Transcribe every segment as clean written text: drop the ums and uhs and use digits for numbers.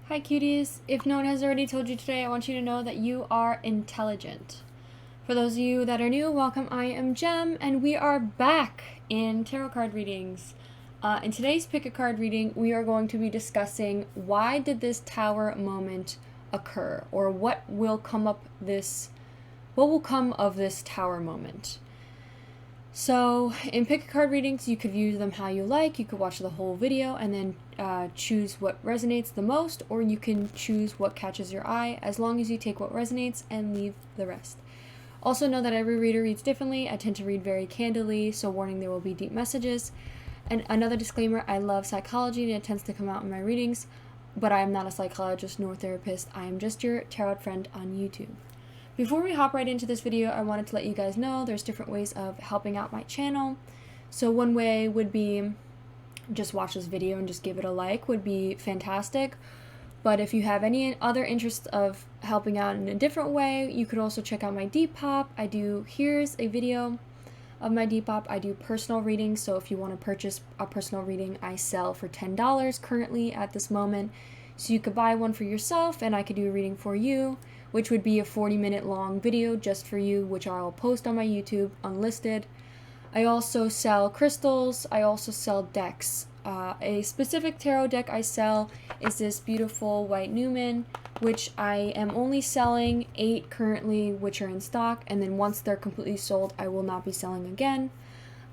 Hi cuties! If no one has already told you today, I want you to know that you are intelligent. For those of you that are new, welcome. I am Jem, and we are back in tarot card readings. In today's pick a card reading, we are going to be discussing why did this tower moment occur, or what will come of this tower moment. So in pick a card readings, you could view them how you like. You could watch the whole video and then choose what resonates the most, or you can choose what catches your eye, as long as you take what resonates and leave the rest. Also know that every reader reads differently. I tend to read very candidly, so warning, there will be deep messages. And another disclaimer, I love psychology and it tends to come out in my readings, but I am not a psychologist nor therapist. I am just your tarot friend on YouTube. Before we hop right into this video, I wanted to let you guys know there's different ways of helping out my channel. So one way would be just watch this video and just give it a like, would be fantastic. But if you have any other interest of helping out in a different way, you could also check out my DEPOP. Here's a video of my DEPOP. I do personal readings, so if you want to purchase a personal reading, I sell for $10 currently at this moment. So you could buy one for yourself and I could do a reading for you, which would be a 40-minute long video just for you, which I'll post on my YouTube unlisted. I also sell crystals. I also sell decks. A specific tarot deck I sell is this beautiful white Newman, which I am only selling 8 currently, which are in stock, and then once they're completely sold, I will not be selling again.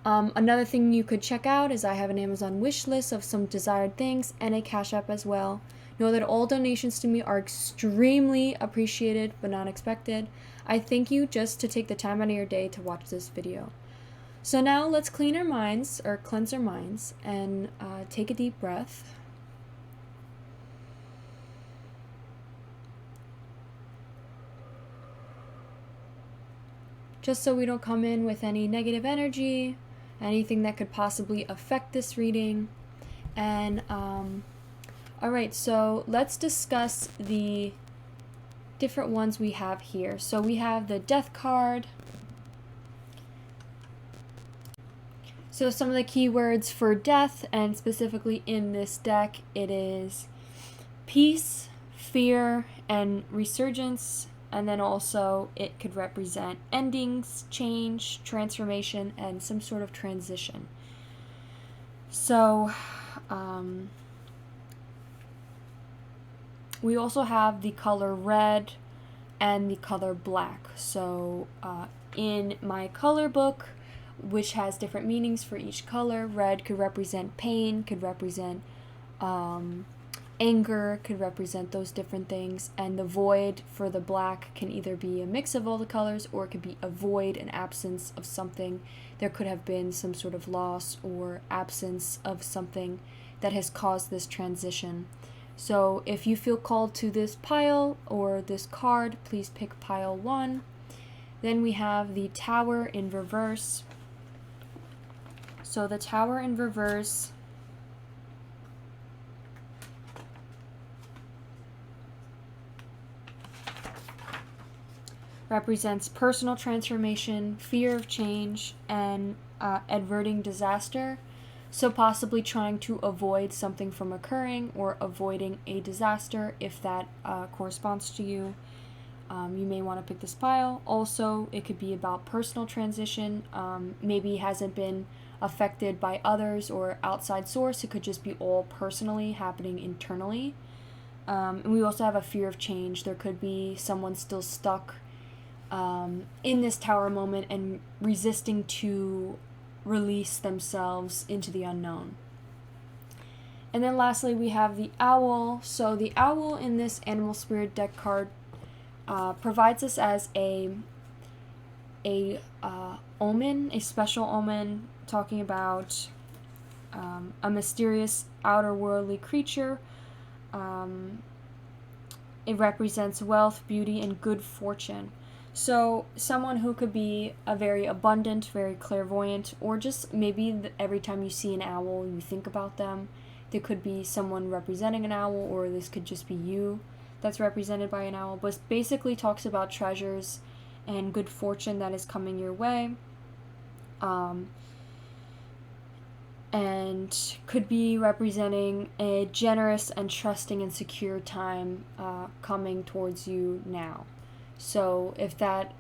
Another thing you could check out is I have an Amazon wish list of some desired things and a Cashapp as well. Know that all donations to me are extremely appreciated but not expected. I thank you just to take the time out of your day to watch this video. So now let's cleanse our minds, and take a deep breath. Just so we don't come in with any negative energy, anything that could possibly affect this reading. And alright, so let's discuss the different ones we have here. So we have the Death card. So some of the keywords for death, and specifically in this deck, it is peace, fear, and resurgence. And then also it could represent endings, change, transformation, and some sort of transition. So we also have the color red and the color black. So in my color book, which has different meanings for each color, red could represent pain, could represent anger, could represent those different things, and the void for the black can either be a mix of all the colors, or it could be a void, an absence of something. There could have been some sort of loss or absence of something that has caused this transition. So if you feel called to this pile or this card, please pick pile 1. Then we have the Tower in reverse. So the Tower in reverse represents personal transformation, fear of change, and averting disaster. So possibly trying to avoid something from occurring, or avoiding a disaster if that corresponds to you. You may want to pick this pile. Also, it could be about personal transition. Maybe hasn't been affected by others or outside source. It could just be all personally happening internally. And we also have a fear of change. There could be someone still stuck in this tower moment and resisting to release themselves into the unknown. And then lastly, we have the Owl. So the Owl in this Animal Spirit deck card provides us as a omen, a special omen, talking about a mysterious outer worldly creature. It represents wealth, beauty, and good fortune. So someone who could be a very abundant, very clairvoyant, or just maybe every time you see an owl, you think about them. There could be someone representing an owl, or this could just be you that's represented by an owl. But basically talks about treasures and good fortune that is coming your way. and could be representing a generous and trusting and secure time coming towards you now. So if that,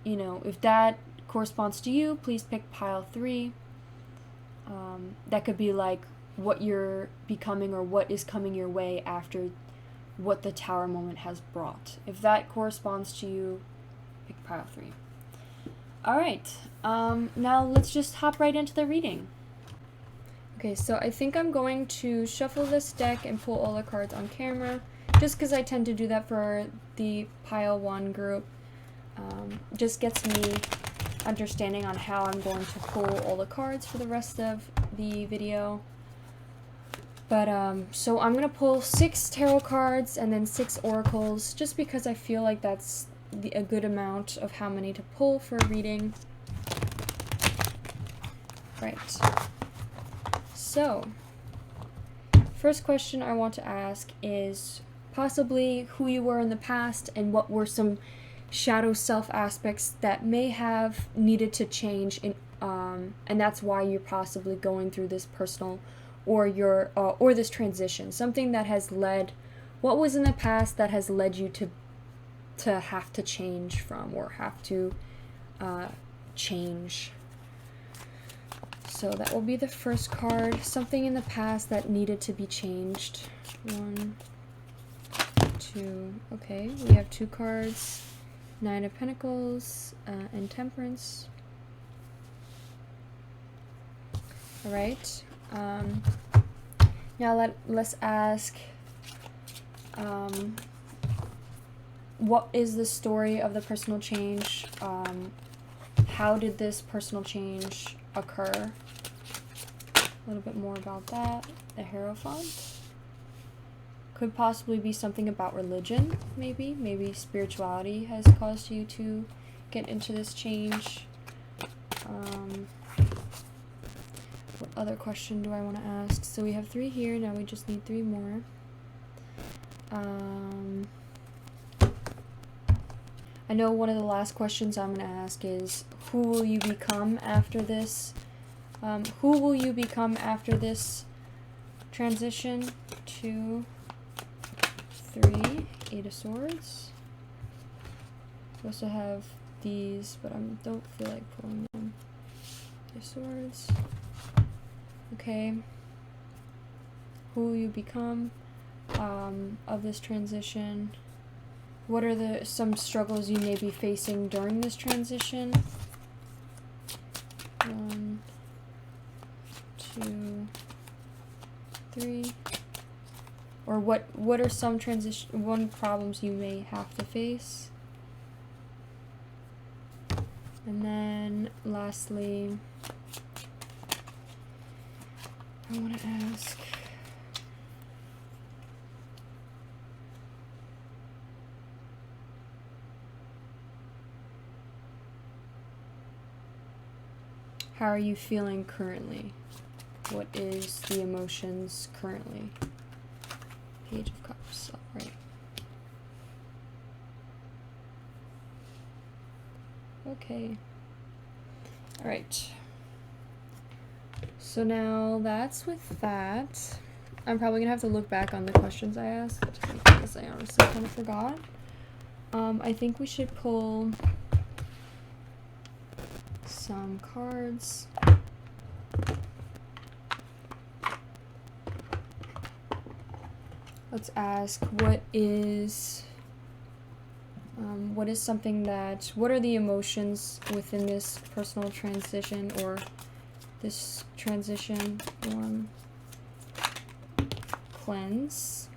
if that corresponds to you, please pick pile 3. That could be like what you're becoming or what is coming your way after what the Tower moment has brought. If that corresponds to you, pick pile 3. Alright, now let's just hop right into the reading. Okay, so I think I'm going to shuffle this deck and pull all the cards on camera, just because I tend to do that for the pile 1 group. Just gets me understanding on how I'm going to pull all the cards for the rest of the video. But, so I'm going to pull 6 tarot cards and then 6 oracles, just because I feel like that's a good amount of how many to pull for a reading. Right. So, first question I want to ask is possibly who you were in the past and what were some shadow self aspects that may have needed to change, and that's why you're possibly going through this personal or this transition. Something that has led, what was in the past that has led you to have to change from, or have to change. So that will be the first card. Something in the past that needed to be changed. 1, 2. Okay, we have 2 cards. 9 of Pentacles and Temperance. Alright. Now let's ask, what is the story of the personal change? How did this personal change occur? A little bit more about that. The Hierophant. Could possibly be something about religion, maybe. Maybe spirituality has caused you to get into this change. What other question do I want to ask? So we have 3 here, now we just need 3 more. I know one of the last questions I'm going to ask is, who will you become after this? Who will you become after this transition? 2, 3, 8 of Swords. We also have these, but I don't feel like pulling them. 8 of Swords. Okay. Who will you become of this transition? What are some struggles you may be facing during this transition? 1, 2, 3. Or what are some problems you may have to face? And then lastly, I want to ask, how are you feeling currently? What is the emotions currently? Page of Cups, upright. Okay. Alright. So now that's with that. I'm probably gonna have to look back on the questions I asked, because I honestly kind of forgot. I think we should pull some cards. Let's ask, what is something that, what are the emotions within this personal transition, or this transition? 1, cleanse.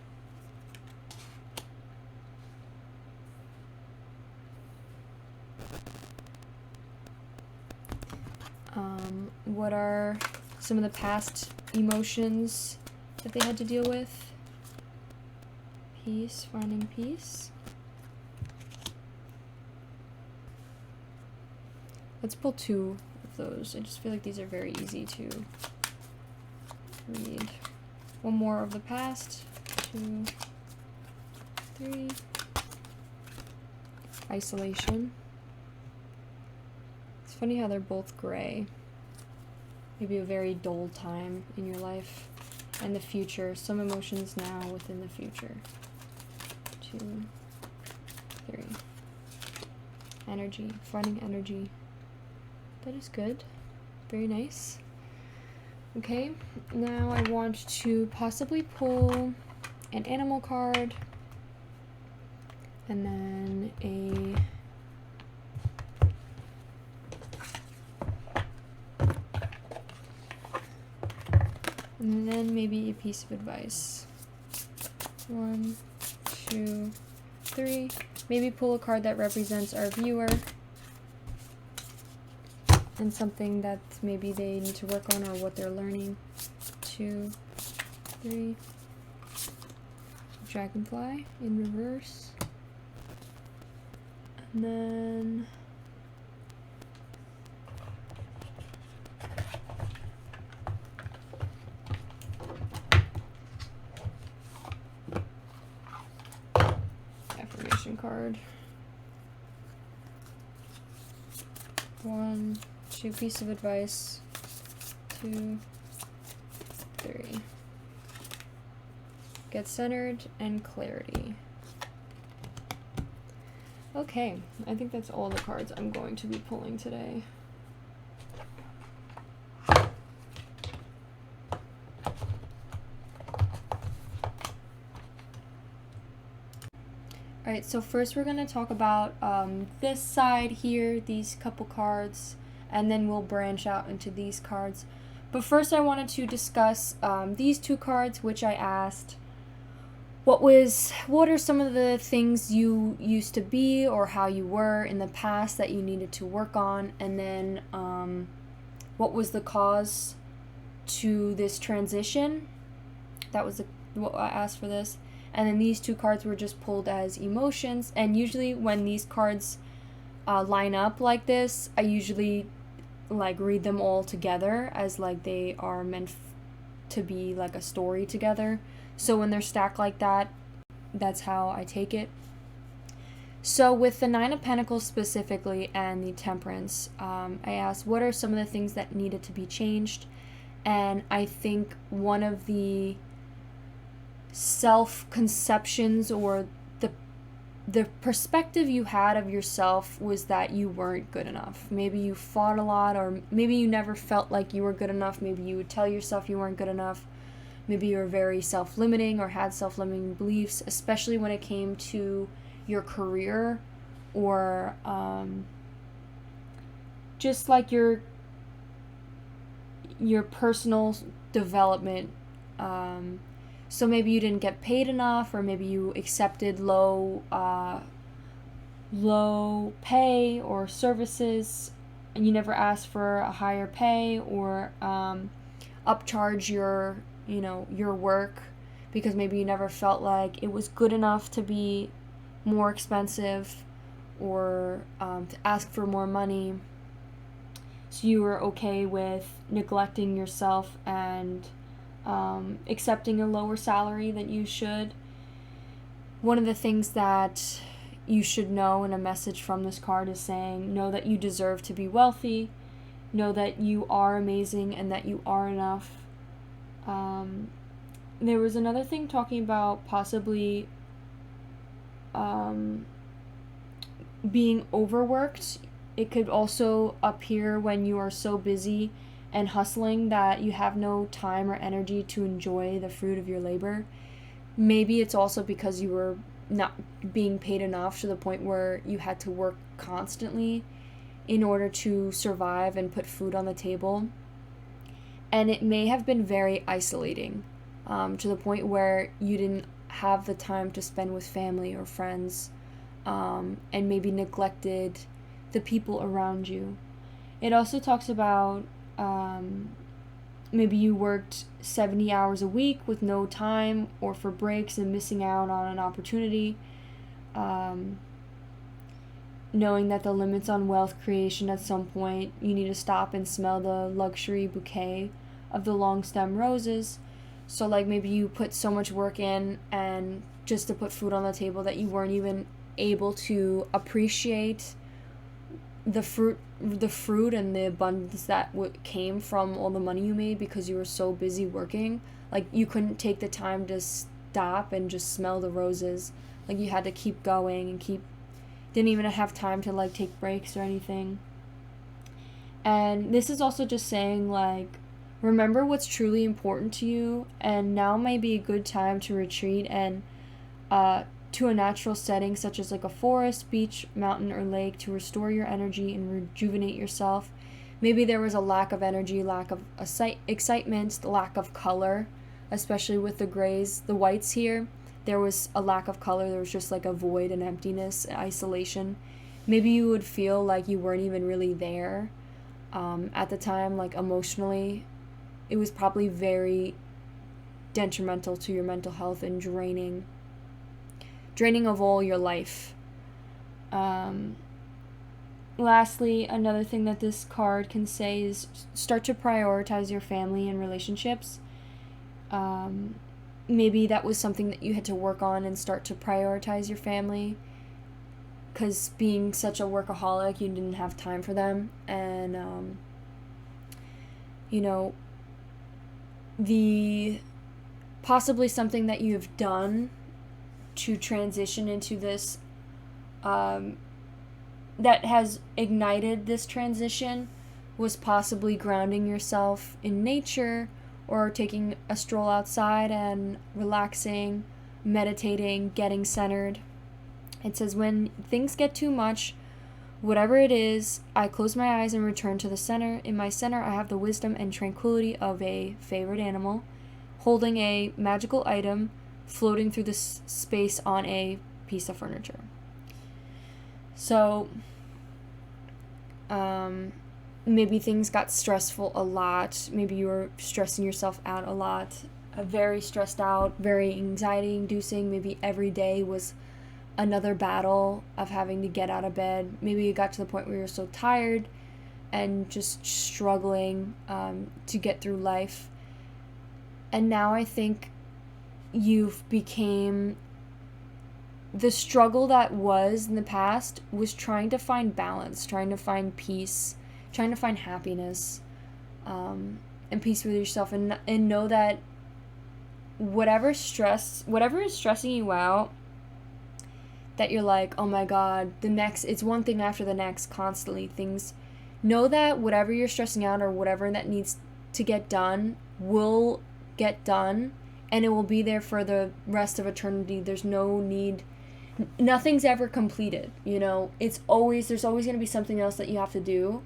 What are some of the past emotions that they had to deal with? Peace, finding peace. Let's pull 2 of those. I just feel like these are very easy to read. 1 more of the past. 2, 3. Isolation. It's funny how they're both gray. maybe a very dull time in your life, and the future, some emotions now within the future. 2, 3. Energy, finding energy. That is good. Very nice. Okay, now I want to possibly pull an animal card, and then maybe a piece of advice. 1, 2, 3. Maybe pull a card that represents our viewer and something that maybe they need to work on or what they're learning. 2, 3. Dragonfly in reverse. And then affirmation card. 1, 2, piece of advice. 2, 3. Get centered and clarity. Okay, I think that's all the cards I'm going to be pulling today. Alright, so first we're going to talk about this side here, these couple cards, and then we'll branch out into these cards. But first I wanted to discuss these 2 cards, which I asked, what are some of the things you used to be or how you were in the past that you needed to work on, and then what was the cause to this transition? That was what I asked for this. And then these 2 cards were just pulled as emotions, and usually when these cards line up like this, I usually like read them all together as like they are meant to be like a story together. So when they're stacked like that, that's how I take it. So with the 9 of Pentacles specifically and the Temperance, I asked what are some of the things that needed to be changed, and I think one of the self-conceptions or the perspective you had of yourself was that you weren't good enough. Maybe you fought a lot, or maybe you never felt like you were good enough. Maybe you would tell yourself you weren't good enough. Maybe you were very self-limiting or had self-limiting beliefs, especially when it came to your career or just like your personal development. So maybe you didn't get paid enough, or maybe you accepted low pay or services, and you never asked for a higher pay or upcharge your work because maybe you never felt like it was good enough to be more expensive or to ask for more money. So you were okay with neglecting yourself and accepting a lower salary than you should. One of the things that you should know in a message from this card is saying, know that you deserve to be wealthy, know that you are amazing and that you are enough. There was another thing talking about possibly being overworked. It could also appear when you are so busy and hustling that you have no time or energy to enjoy the fruit of your labor. Maybe it's also because you were not being paid enough to the point where you had to work constantly in order to survive and put food on the table. And it may have been very isolating, to the point where you didn't have the time to spend with family or friends, and maybe neglected the people around you. It also talks about maybe you worked 70 hours a week with no time or for breaks and missing out on an opportunity. Knowing that the limits on wealth creation, at some point you need to stop and smell the luxury bouquet of the long stem roses. So like maybe you put so much work in and just to put food on the table that you weren't even able to appreciate the fruit and the abundance that came from all the money you made because you were so busy working. Like, you couldn't take the time to stop and just smell the roses. Like, you had to keep going and didn't even have time to, like, take breaks or anything. And this is also just saying, like, remember what's truly important to you, and now may be a good time to retreat and to a natural setting such as like a forest, beach, mountain, or lake to restore your energy and rejuvenate yourself. Maybe there was a lack of energy, lack of excitement, lack of color, especially with the grays, the whites here. There was a lack of color. There was just like a void and emptiness, isolation. Maybe you would feel like you weren't even really there at the time, like emotionally. It was probably very detrimental to your mental health and draining of all your life. Lastly, another thing that this card can say is start to prioritize your family and relationships. Maybe that was something that you had to work on and start to prioritize your family, because being such a workaholic, you didn't have time for them. And the possibly something that you've done to transition into this that has ignited this transition was possibly grounding yourself in nature, or taking a stroll outside and relaxing, meditating, getting centered. It says, when things get too much, whatever it is, I close my eyes and return to the center. In my center, I have the wisdom and tranquility of a favorite animal, holding a magical item, floating through the space on a piece of furniture. So, maybe things got stressful a lot. Maybe you were stressing yourself out a lot. Very stressed out, very anxiety-inducing. Maybe every day was another battle of having to get out of bed. Maybe you got to the point where you're so tired and just struggling to get through life. And now I think you've became, the struggle that was in the past was trying to find balance, trying to find peace, trying to find happiness, and peace with yourself, and know that whatever is stressing you out, that you're like, oh my god, it's one thing after the next, constantly things, know that whatever you're stressing out or whatever that needs to get done will get done, and it will be there for the rest of eternity. There's no need, nothing's ever completed, there's always going to be something else that you have to do.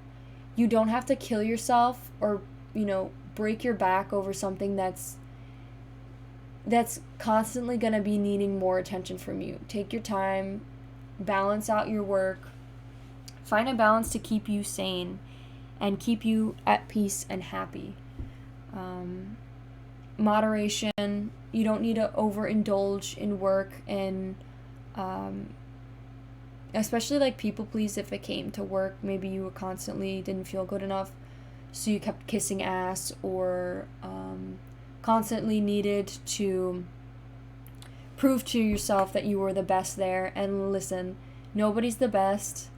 You don't have to kill yourself or break your back over something that's constantly going to be needing more attention from you. Take your time, balance out your work, find a balance to keep you sane and keep you at peace and happy. Moderation, you don't need to overindulge in work, and especially like people please if it came to work. Maybe you constantly didn't feel good enough, so you kept kissing ass, or constantly needed to prove to yourself that you were the best there. And listen, nobody's the best,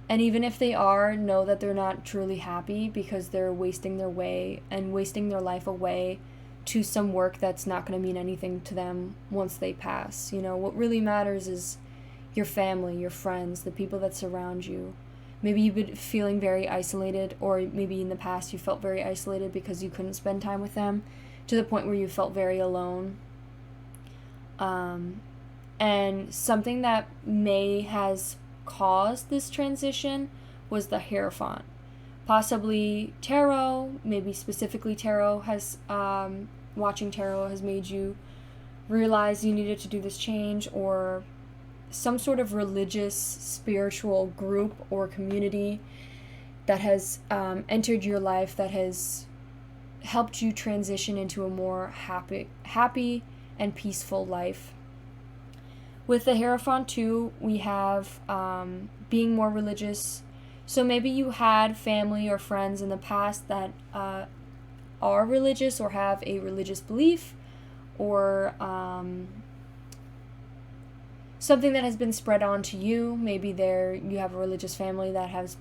and even if they are, know that they're not truly happy because they're wasting their life away to some work that's not going to mean anything to them once they pass. What really matters is your family, your friends, the people that surround you. Maybe you've been feeling very isolated, or maybe in the past you felt very isolated because you couldn't spend time with them, to the point where you felt very alone. And something that has caused this transition was the Hierophant. Possibly tarot, maybe specifically tarot has, watching tarot has made you realize you needed to do this change, or some sort of religious, spiritual group or community that has entered your life, that has helped you transition into a more happy and peaceful life. With the Hierophant too, we have being more religious. So maybe you had family or friends in the past that are religious or have a religious belief, or something that has been spread on to you. Maybe you have a religious family that has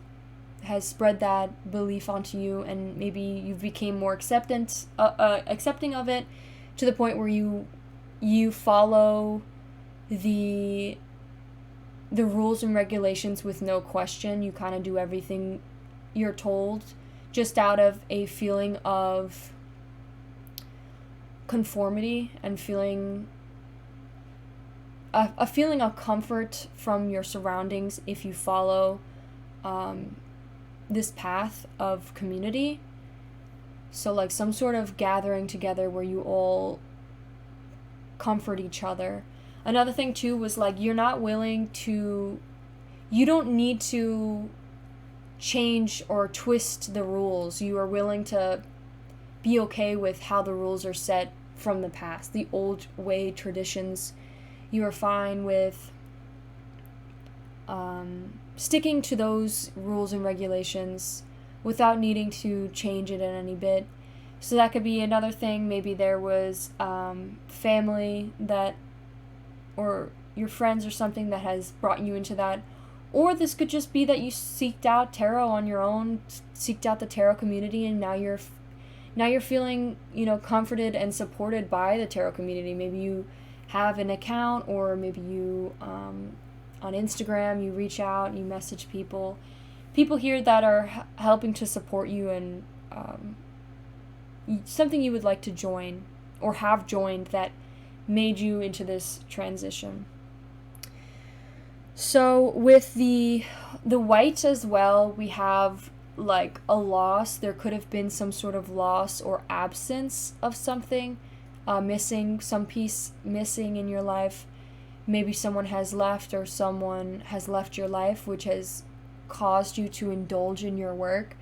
has spread that belief onto you, and maybe you became more accepting of it, to the point where you follow the rules and regulations with no question. You kind of do everything you're told, just out of a feeling of conformity and feeling a feeling of comfort from your surroundings if you follow this path of community. So like some sort of gathering together where you all comfort each other. Another thing too was like you don't need to change or twist the rules. You are willing to be okay with how the rules are set from the past, the old way traditions. You are fine with sticking to those rules and regulations without needing to change it in any bit. So that could be another thing. Maybe there was family that, or your friends or something that has brought you into that. Or this could just be that you seeked out tarot on your own, seeked out the tarot community, and now you're feeling, comforted and supported by the tarot community. Maybe you have an account, or maybe you on Instagram, you reach out and you message people here that are helping to support you, and something you would like to join or have joined that made you into this transition. So with the whites as well, we have like a loss. There could have been some sort of loss or absence of something, missing, some piece missing in your life. Maybe someone has left, or someone has left your life, which has caused you to indulge in your work,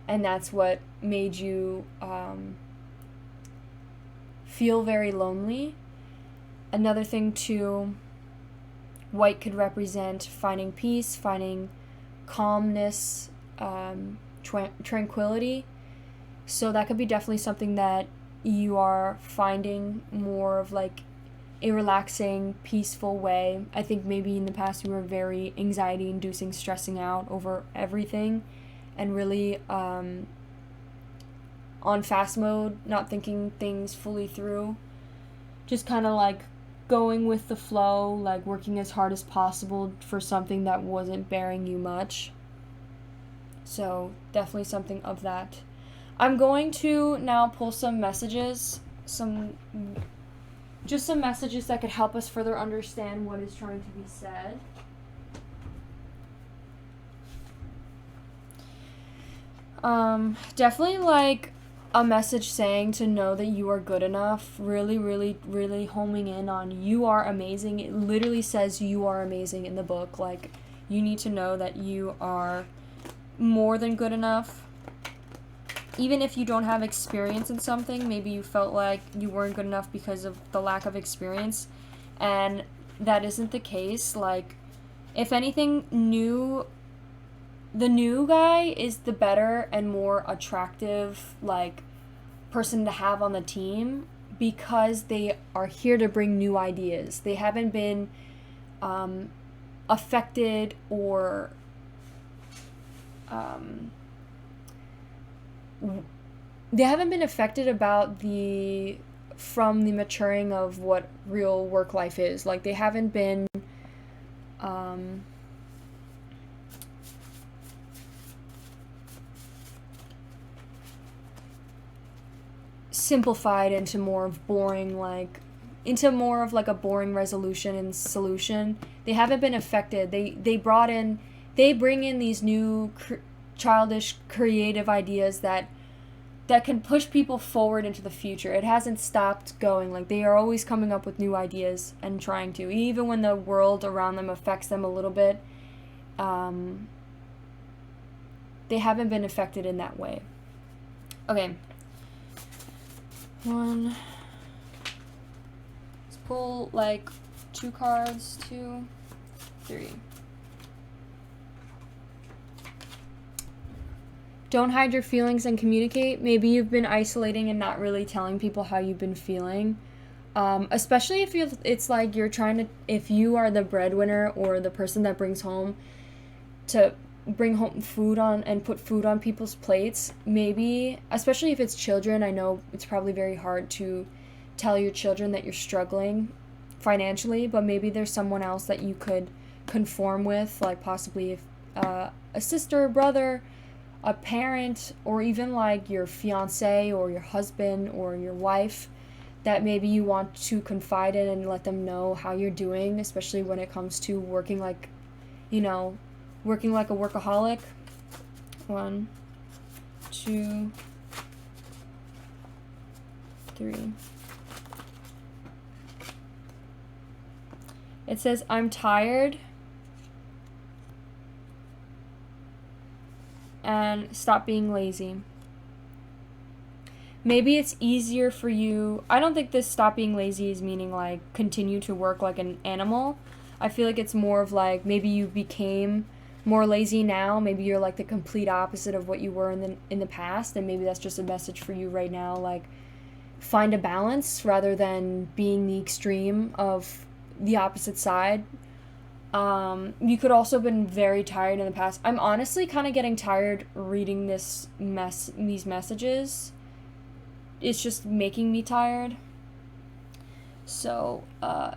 and that's what made you feel very lonely. Another thing too, white could represent finding peace, finding calmness, tranquility. So that could be definitely something that you are finding more of, like a relaxing, peaceful way. I think maybe in the past you were very anxiety inducing, stressing out over everything, and really on fast mode, not thinking things fully through, just kind of like going with the flow, like working as hard as possible for something that wasn't bearing you much. So definitely something of that. I'm going to now pull some messages, some messages that could help us further understand what is trying to be said. Definitely like a message saying to know that you are good enough, really, really, really homing in on you are amazing. It literally says you are amazing in the book. Like, you need to know that you are more than good enough. Even if you don't have experience in something, maybe you felt like you weren't good enough because of the lack of experience, and that isn't the case. Like, if anything, the new guy is the better and more attractive, like, person to have on the team, because they are here to bring new ideas. They haven't been affected or they haven't been affected from the maturing of what real work life is. Like, they haven't been simplified into more of a boring resolution and solution. They haven't been affected. They bring in these new childish creative ideas that can push people forward into the future. It hasn't stopped going. Like, they are always coming up with new ideas and trying to, even when the world around them affects them a little bit, they haven't been affected in that way. Okay. Let's pull like 2 cards, 2, 3. Don't hide your feelings and communicate. Maybe you've been isolating and not really telling people how you've been feeling. Especially if it's like you're trying to, if you are the breadwinner or the person that brings home to bring home food on and put food on people's plates. Maybe, especially if it's children, I know it's probably very hard to tell your children that you're struggling financially, but maybe there's someone else that you could conform with, like possibly if, a sister, brother, a parent, or even like your fiance or your husband or your wife that maybe you want to confide in and let them know how you're doing, especially when it comes to working like, working like a workaholic. 1, 2, 3. It says, I'm tired and stop being lazy. Maybe it's easier for you. I don't think this stop being lazy is meaning like continue to work like an animal. I feel like it's more of like maybe you became more lazy now. Maybe you're like the complete opposite of what you were in the past, and maybe that's just a message for you right now, like find a balance rather than being the extreme of the opposite side. You could also have been very tired in the past. I'm honestly kind of getting tired reading these messages. It's just making me tired. So,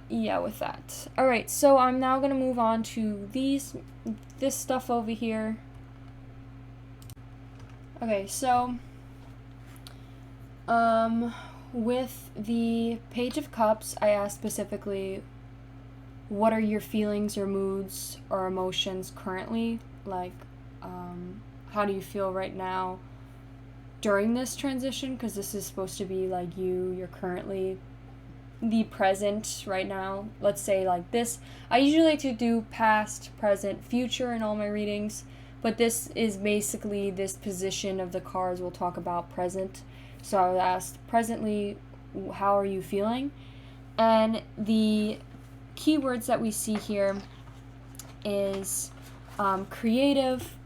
yeah, with that. Alright, so I'm now going to move on to this stuff over here. Okay, so, with the Page of Cups, I asked specifically, what are your feelings or moods or emotions currently? Like, how do you feel right now during this transition? Because this is supposed to be like you're currently the present right now. Let's say like this. I usually like to do past, present, future in all my readings, but this is basically this position of the cards will talk about present. So I was asked, presently, how are you feeling? And the keywords that we see here is creative,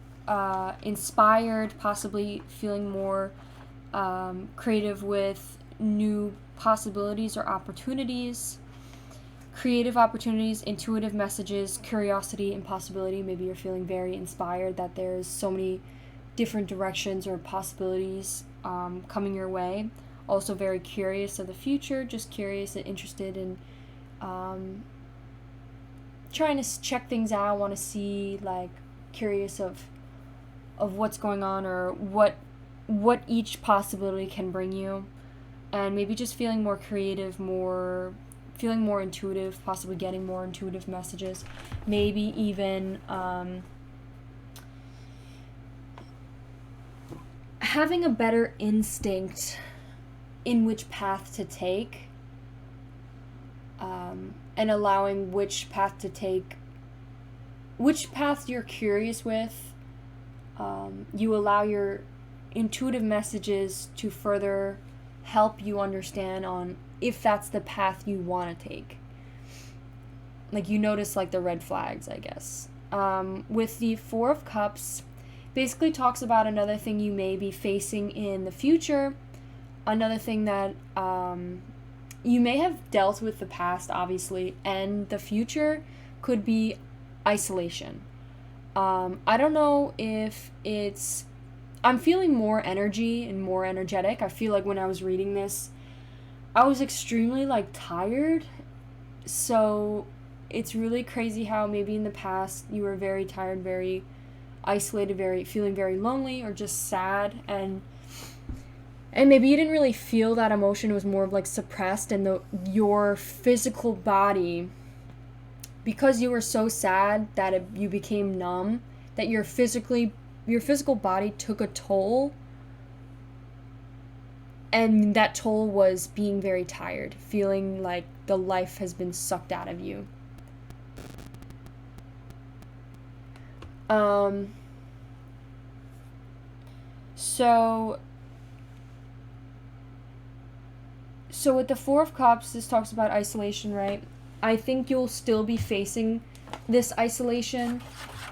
inspired, possibly feeling more creative with new possibilities or opportunities, creative opportunities, intuitive messages, curiosity, and possibility. Maybe you're feeling very inspired that there's so many different directions or possibilities coming your way. Also very curious of the future, just curious and interested in trying to check things out, want to see, like, curious of what's going on or what each possibility can bring you, and maybe just feeling more creative, feeling more intuitive, possibly getting more intuitive messages, maybe even having a better instinct in which path to take, and allowing which path you're curious with. You allow your intuitive messages to further help you understand on if that's the path you want to take. Like, you notice, like, the red flags, I guess. With the Four of Cups, basically talks about another thing you may be facing in the future, another thing that you may have dealt with the past, obviously, and the future could be isolation. I don't know if it's... I'm feeling more energy and more energetic. I feel like when I was reading this, I was extremely, like, tired. So it's really crazy how maybe in the past you were very tired, very isolated, feeling very lonely or just sad, and maybe you didn't really feel that emotion. It was more of like suppressed, and your physical body, because you were so sad that you became numb, that your physical body took a toll, and that toll was being very tired, feeling like the life has been sucked out of you. So with the Four of Cups, this talks about isolation, right? I think you'll still be facing this isolation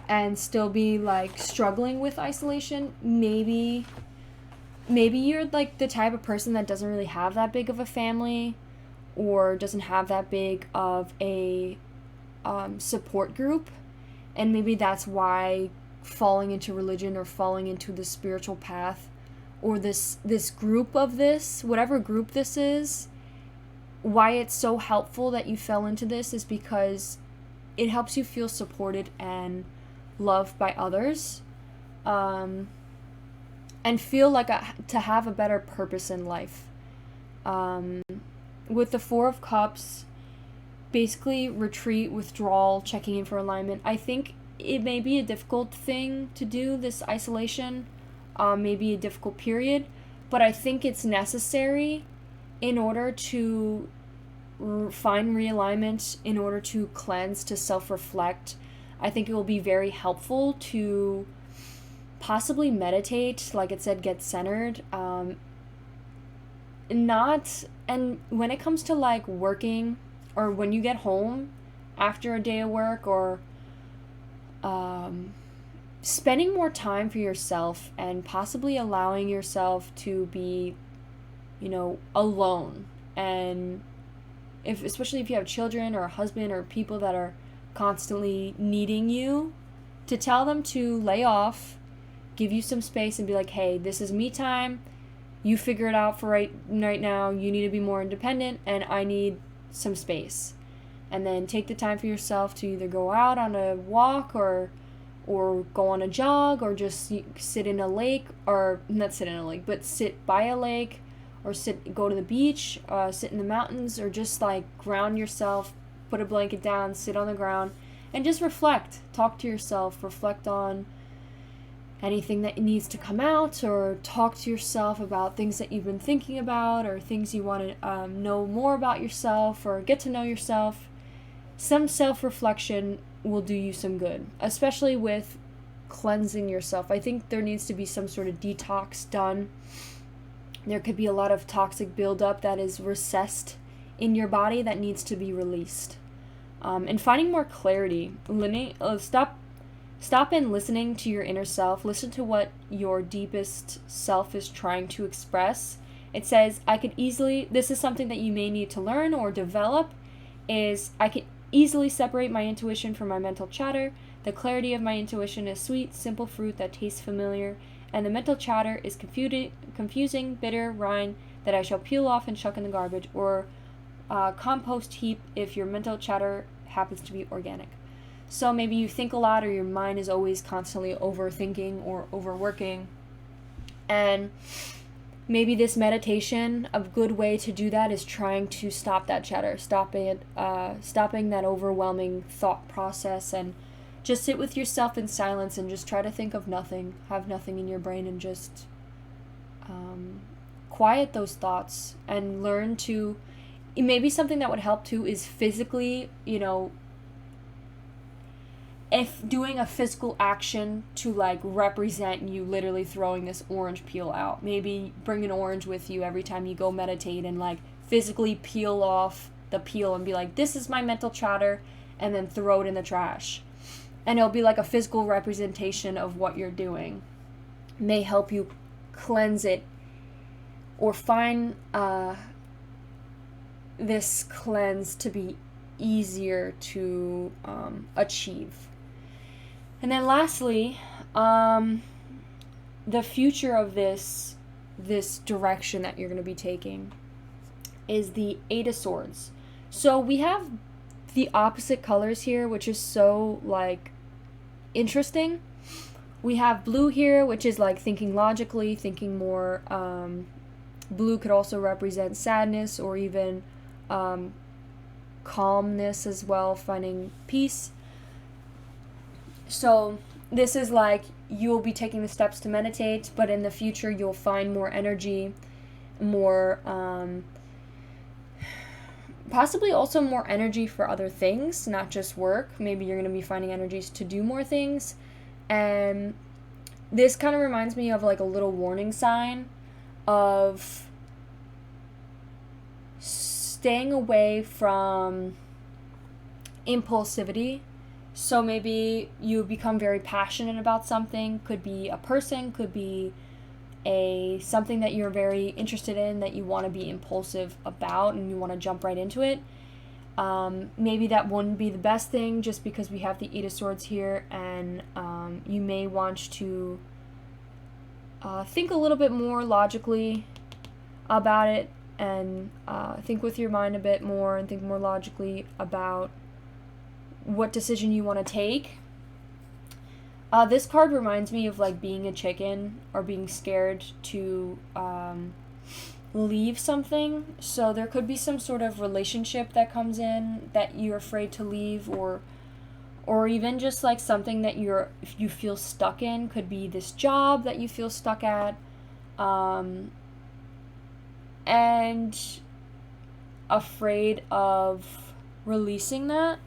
and still be, like, struggling with isolation. Maybe you're, like, the type of person that doesn't really have that big of a family or doesn't have that big of a support group, and maybe that's why falling into religion or falling into the spiritual path, or this group of this, whatever group this is, why it's so helpful that you fell into this is because it helps you feel supported and loved by others, and feel like to have a better purpose in life. With the Four of Cups, basically retreat, withdrawal, checking in for alignment. I think it may be a difficult thing to do, this isolation, maybe a difficult period, but I think it's necessary in order to find realignment, in order to cleanse, to self-reflect. I think it will be very helpful to possibly meditate, like it said, get centered. And when it comes to like working, or when you get home after a day of work, or spending more time for yourself and possibly allowing yourself to be, alone. And especially if you have children or a husband or people that are constantly needing you, to tell them to lay off, give you some space and be like, hey, this is me time. You figure it out for right now. You need to be more independent and I need some space. And then take the time for yourself to either go out on a walk or go on a jog, or just sit in a lake, or not sit in a lake, but sit by a lake, or go to the beach, sit in the mountains, or just like ground yourself, put a blanket down, sit on the ground, and just reflect. Talk to yourself, reflect on anything that needs to come out, or talk to yourself about things that you've been thinking about, or things you want to know more about yourself, or get to know yourself. Some self-reflection will do you some good, especially with cleansing yourself. I think there needs to be some sort of detox done. There could be a lot of toxic buildup that is recessed in your body that needs to be released. And finding more clarity. Stop and listening to your inner self. Listen to what your deepest self is trying to express. It says, this is something that you may need to learn or develop, I can easily separate my intuition from my mental chatter. The clarity of my intuition is sweet, simple fruit that tastes familiar, and the mental chatter is confusing, bitter rind that I shall peel off and chuck in the garbage, or compost heap if your mental chatter happens to be organic. So maybe you think a lot, or your mind is always constantly overthinking or overworking, and maybe this meditation, a good way to do that is trying to stop that chatter, stopping that overwhelming thought process, and just sit with yourself in silence and just try to think of nothing, have nothing in your brain, and just quiet those thoughts and learn to, maybe something that would help too is physically, if doing a physical action to like represent you literally throwing this orange peel out. Maybe bring an orange with you every time you go meditate and like physically peel off the peel and be like, this is my mental chatter, and then throw it in the trash. And it'll be like a physical representation of what you're doing. It may help you cleanse it, or find this cleanse to be easier to achieve. And then lastly, the future of this direction that you're going to be taking is the Eight of Swords. So we have the opposite colors here, which is so like interesting. We have blue here, which is like thinking logically, thinking more. Blue could also represent sadness, or even calmness as well, finding peace. So this is like you'll be taking the steps to meditate, but in the future you'll find more energy, more possibly also more energy for other things, not just work. Maybe you're going to be finding energies to do more things. And this kind of reminds me of like a little warning sign of staying away from impulsivity. So maybe you become very passionate about something. Could be a person, could be something that you're very interested in, that you want to be impulsive about and you want to jump right into it. Maybe that wouldn't be the best thing, just because we have the Eight of Swords here, and You may want to think a little bit more logically about it, and think with your mind a bit more and think more logically about what decision you want to take. This card reminds me of like being a chicken or being scared to leave something. So there could be some sort of relationship that comes in that you're afraid to leave, or even just like something that you feel stuck in. Could be this job that you feel stuck at, and afraid of releasing that.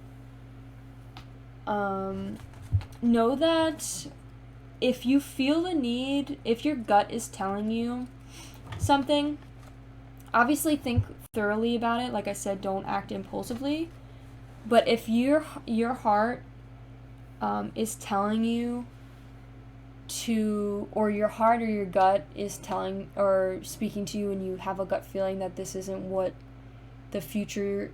Know that if you feel the need, if your gut is telling you something, obviously think thoroughly about it. Like I said, don't act impulsively. But if your heart is telling you to, or your heart or your gut is telling or speaking to you, and you have a gut feeling that this isn't what the future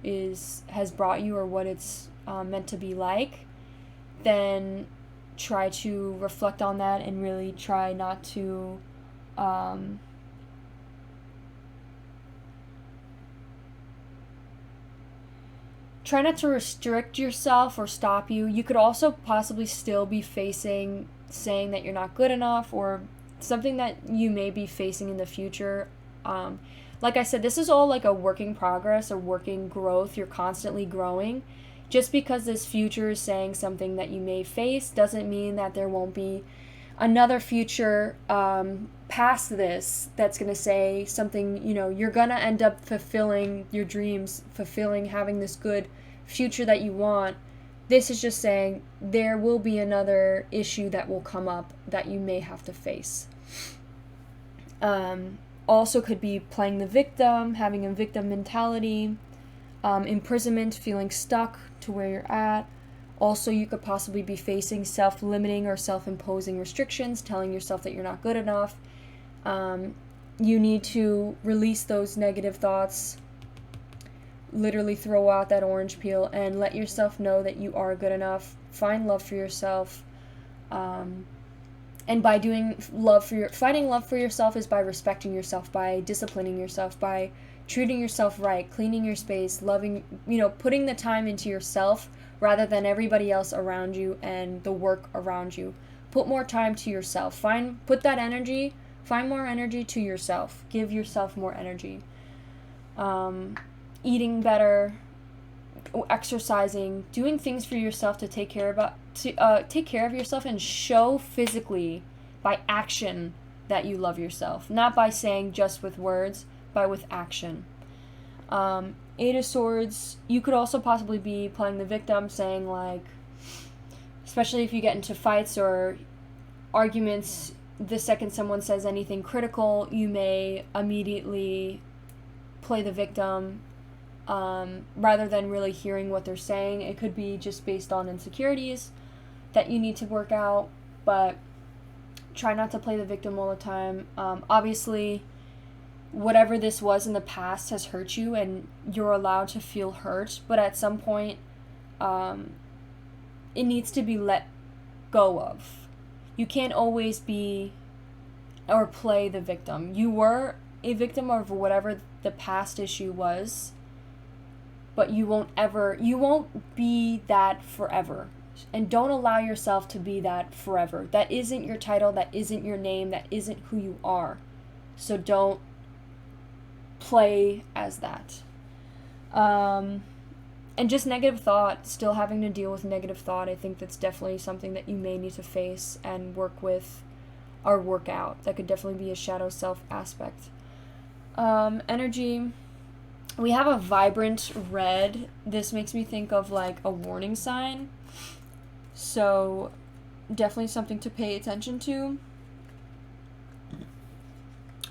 has brought you, or what it's meant to be like, then try to reflect on that and really try not to try not to restrict yourself or stop you. You could also possibly still be saying that you're not good enough, or something that you may be facing in the future. Like I said, this is all like a working progress, a working growth. You're constantly growing. Just because this future is saying something that you may face doesn't mean that there won't be another future past this that's going to say something. You're going to end up fulfilling your dreams, having this good future that you want. This is just saying there will be another issue that will come up that you may have to face. Also could be playing the victim, having a victim mentality, imprisonment, feeling stuck to where you're at. Also, you could possibly be facing self-limiting or self-imposing restrictions, telling yourself that you're not good enough. You need to release those negative thoughts, literally throw out that orange peel, and let yourself know that you are good enough. Find love for yourself. And by finding love for yourself is by respecting yourself, by disciplining yourself, by treating yourself right, cleaning your space, loving, putting the time into yourself rather than everybody else around you and the work around you. Put more time to yourself. Find more energy to yourself. Give yourself more energy. Eating better, exercising, doing things for yourself to take care of yourself, and show physically by action that you love yourself. Not by saying just with words, but with action. Eight of Swords, you could also possibly be playing the victim, saying like, especially if you get into fights or arguments, the second someone says anything critical, you may immediately play the victim, rather than really hearing what they're saying. It could be just based on insecurities that you need to work out, but try not to play the victim all the time. Obviously, whatever this was in the past has hurt you, and you're allowed to feel hurt, but at some point, it needs to be let go of. You can't always be or play the victim. You were a victim of whatever the past issue was, but you won't be that forever. And don't allow yourself to be that forever. That isn't your title, that isn't your name, that isn't who you are. So don't play as that. And just negative thought, still having to deal with negative thought, I think that's definitely something that you may need to face and work with or work out. That could definitely be a shadow self aspect. Energy, we have a vibrant red. This makes me think of like a warning sign. So definitely something to pay attention to.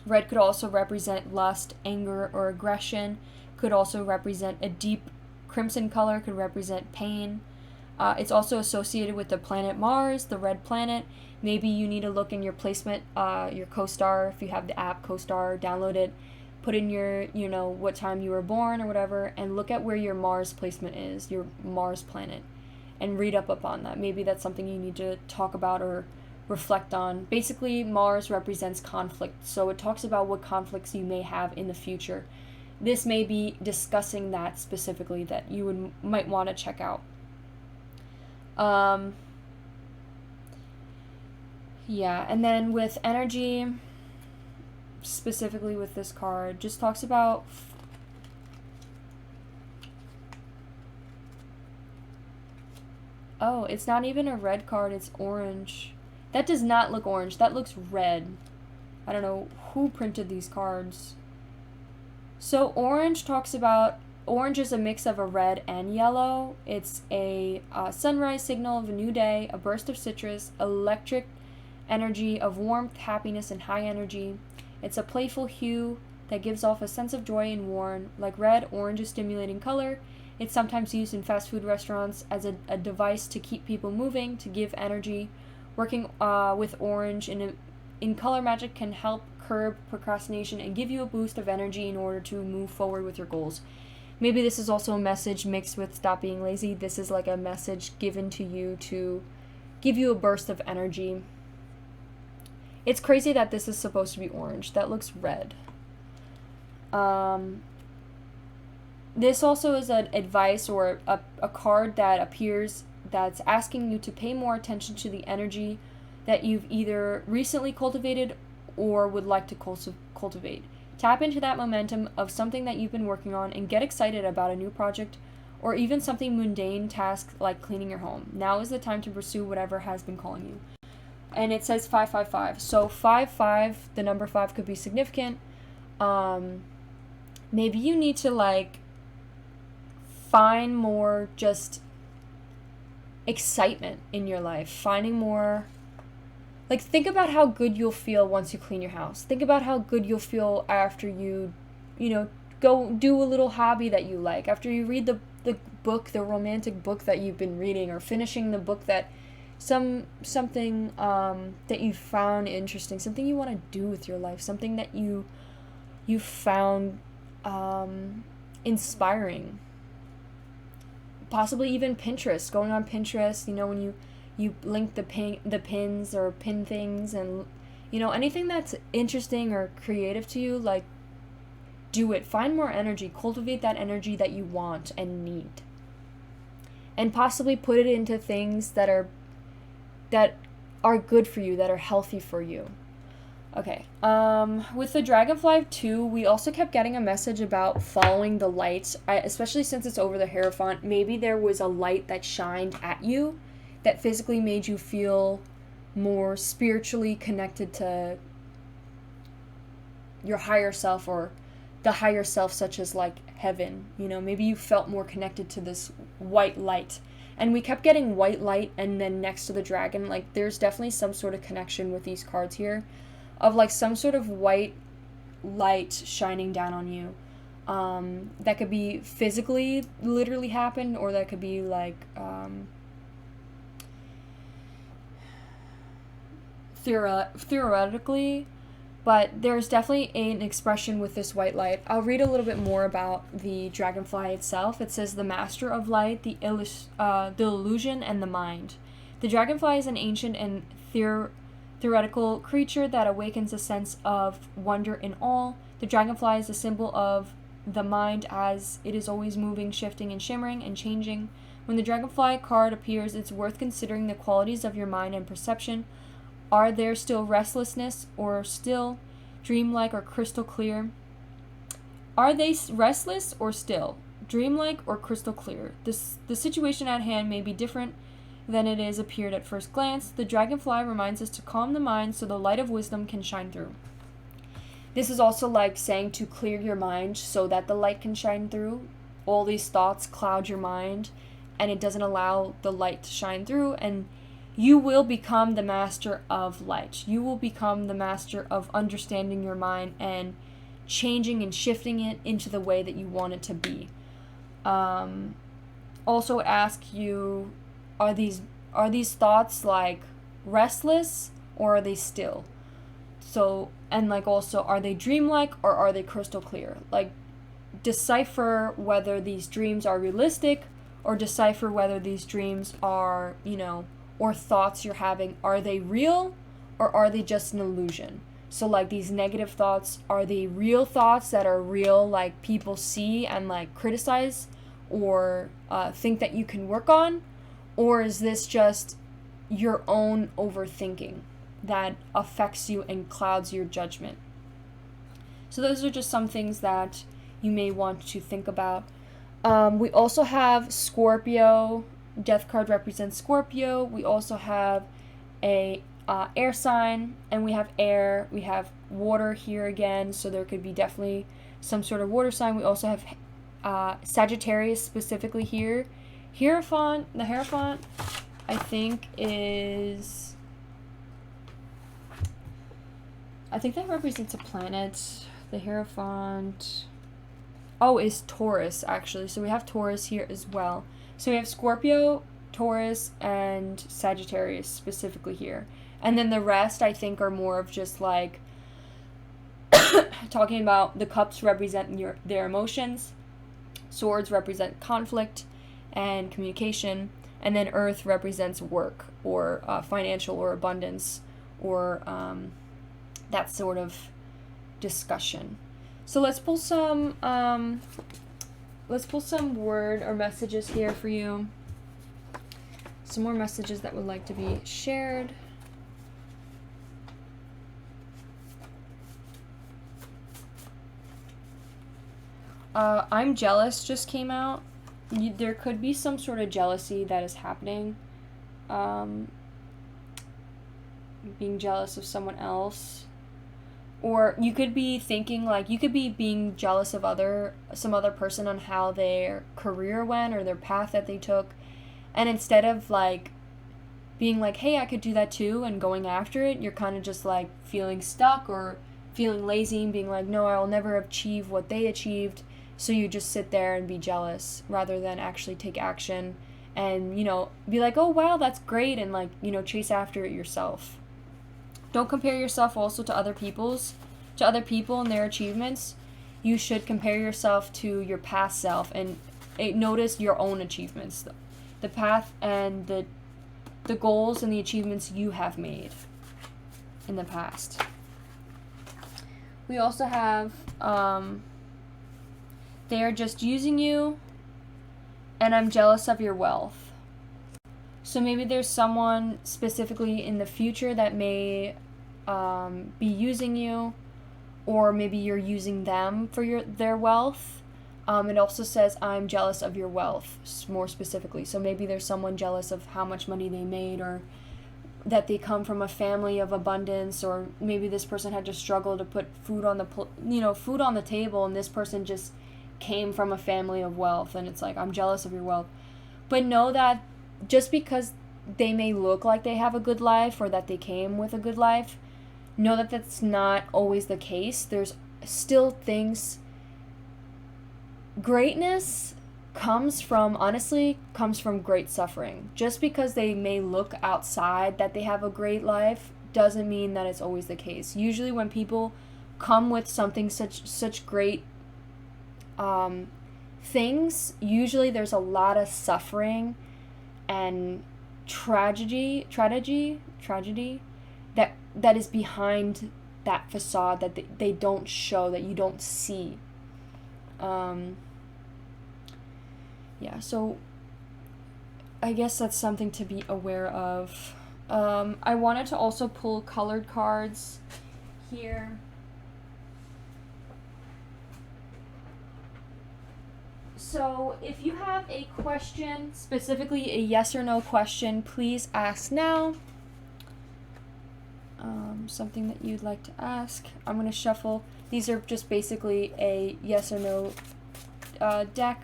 Red could also represent lust, anger, or aggression. Could also represent a deep crimson color, could represent pain. It's also associated with the planet Mars, the red planet. Maybe you need to look in your placement, your CoStar, if you have the app CoStar, download it, put in your, what time you were born or whatever, and look at where your Mars placement is, your Mars planet. and read up upon that. Maybe that's something you need to talk about or reflect on. Basically, Mars represents conflict, so it talks about what conflicts you may have in the future. This may be discussing that specifically that you might want to check out. Yeah, and then with energy, specifically with this card, just talks about oh, it's not even a red card, it's orange. That does not look orange, that looks red. I don't know who printed these cards. So orange talks about, orange is a mix of a red and yellow. It's a sunrise signal of a new day, a burst of citrus, electric energy of warmth, happiness, and high energy. It's a playful hue that gives off a sense of joy and warmth. Like red, orange is stimulating color. It's sometimes used in fast food restaurants as a device to keep people moving, to give energy. Working with orange in color magic can help curb procrastination and give you a boost of energy in order to move forward with your goals. Maybe this is also a message mixed with stop being lazy. This is like a message given to you to give you a burst of energy. It's crazy that this is supposed to be orange. That looks red. This also is an advice or a card that appears that's asking you to pay more attention to the energy that you've either recently cultivated or would like to cultivate. Tap into that momentum of something that you've been working on and get excited about a new project or even something mundane task like cleaning your home. Now is the time to pursue whatever has been calling you. And it says 555. So 5, the number 5 could be significant. Maybe you need to like find more just excitement in your life. Finding more, like, think about how good you'll feel once you clean your house. Think about how good you'll feel after you go do a little hobby that you like. After you read the book, the romantic book that you've been reading, or finishing the book that something that you found interesting, something you want to do with your life, something that you found inspiring. Possibly even Pinterest, going on Pinterest, when you link the pins or pin things, and anything that's interesting or creative to you, like, do it. Find more energy, cultivate that energy that you want and need, and possibly put it into things that are good for you, that are healthy for you. Okay, with the Dragonfly too, we also kept getting a message about following the light, especially since it's over the Hierophant. Maybe there was a light that shined at you that physically made you feel more spiritually connected to your higher self, or the higher self, such as like heaven. Maybe you felt more connected to this white light. And we kept getting white light, and then next to the dragon, like, there's definitely some sort of connection with these cards here, of like some sort of white light shining down on you. That could be physically, literally happened, or that could be like theoretically, but there's definitely an expression with this white light. I'll read a little bit more about the dragonfly itself. It says, the master of light, the illusion, and the mind. The dragonfly is an ancient and theoretical creature that awakens a sense of wonder in all. The dragonfly is a symbol of the mind, as it is always moving, shifting, and shimmering and changing. When the dragonfly card appears, it's worth considering the qualities of your mind and perception. Are there still restlessness, or still, dreamlike, or crystal clear? Are they restless or still, dreamlike, or crystal clear? The situation at hand may be different than it is appeared at first glance. The dragonfly reminds us to calm the mind so the light of wisdom can shine through. This is also like saying to clear your mind so that the light can shine through. All these thoughts cloud your mind, and it doesn't allow the light to shine through, and you will become the master of light. You will become the master of understanding your mind and changing and shifting it into the way that you want it to be. Also ask you, are these thoughts like restless, or are they still? So, and like also, are they dreamlike, or are they crystal clear? Like, decipher whether these dreams are realistic or decipher whether these dreams are, you know, or thoughts you're having, are they real or are they just an illusion? So like these negative thoughts, are they real thoughts that are real, like people see and like criticize or think that you can work on? Or is this just your own overthinking that affects you and clouds your judgment? So those are just some things that you may want to think about. We also have Scorpio. Death card represents Scorpio. We also have a air sign, and we have air. We have water here again, so there could be definitely some sort of water sign. We also have Sagittarius specifically here. Hierophant, the Hierophant, I think that represents a planet. The Hierophant, is Taurus, actually. So we have Taurus here as well. So we have Scorpio, Taurus, and Sagittarius specifically here. And then the rest, I think, are more of just like talking about the cups represent their emotions, swords represent conflict and communication, and then earth represents work or financial or abundance or that sort of discussion. So let's pull some word or messages here for you. Some more messages that would like to be shared. I'm jealous just came out. There could be some sort of jealousy that is happening. Being jealous of someone else. Or you could be thinking, like, you could be being jealous of some other person on how their career went or their path that they took. And instead of, like, being like, hey, I could do that too, and going after it, you're kind of just, like, feeling stuck or feeling lazy and being like, no, I will never achieve what they achieved. So you just sit there and be jealous rather than actually take action and, you know, be like, oh, wow, that's great, and, like, you know, chase after it yourself. Don't compare yourself also to other people and their achievements. You should compare yourself to your past self and notice your own achievements, the path and the goals and the achievements you have made in the past. We also have they are just using you, and I'm jealous of your wealth. So maybe there's someone specifically in the future that may be using you, or maybe you're using them for their wealth. It also says, I'm jealous of your wealth, more specifically. So maybe there's someone jealous of how much money they made, or that they come from a family of abundance, or maybe this person had to struggle to put food on the table, and this person just came from a family of wealth, and it's like, I'm jealous of your wealth. But know that just because they may look like they have a good life or that they came with a good life, know that that's not always the case. There's still things. Greatness comes from great suffering. Just because they may look outside that they have a great life doesn't mean that it's always the case. Usually when people come with something such great things, usually there's a lot of suffering and tragedy that is behind that facade that they don't show, that you don't see. So I guess that's something to be aware of. I wanted to also pull colored cards here. So if you have a question, specifically a yes or no question, please ask now. Something that you'd like to ask. I'm going to shuffle. These are just basically a yes or no deck.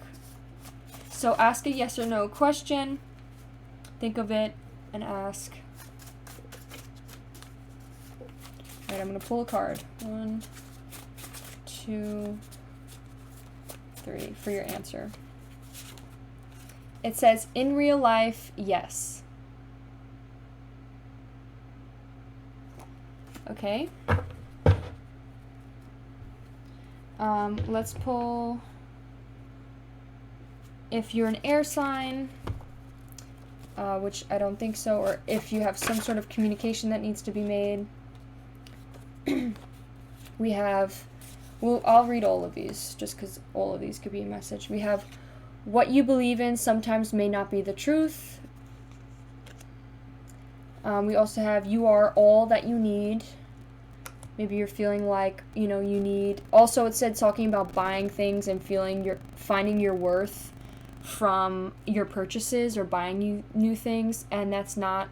So ask a yes or no question. Think of it and ask. Alright, I'm going to pull a card. 1, 2, 3 for your answer. It says, in real life, yes. Okay. Let's pull If you're an air sign, which I don't think so, or if you have some sort of communication that needs to be made, we have, well, I'll read all of these just because all of these could be a message. We have, what you believe in sometimes may not be the truth. We also have, you are all that you need. Maybe you're feeling like, you know, you need, also it said talking about buying things and finding your worth from your purchases or buying new things, and that's not,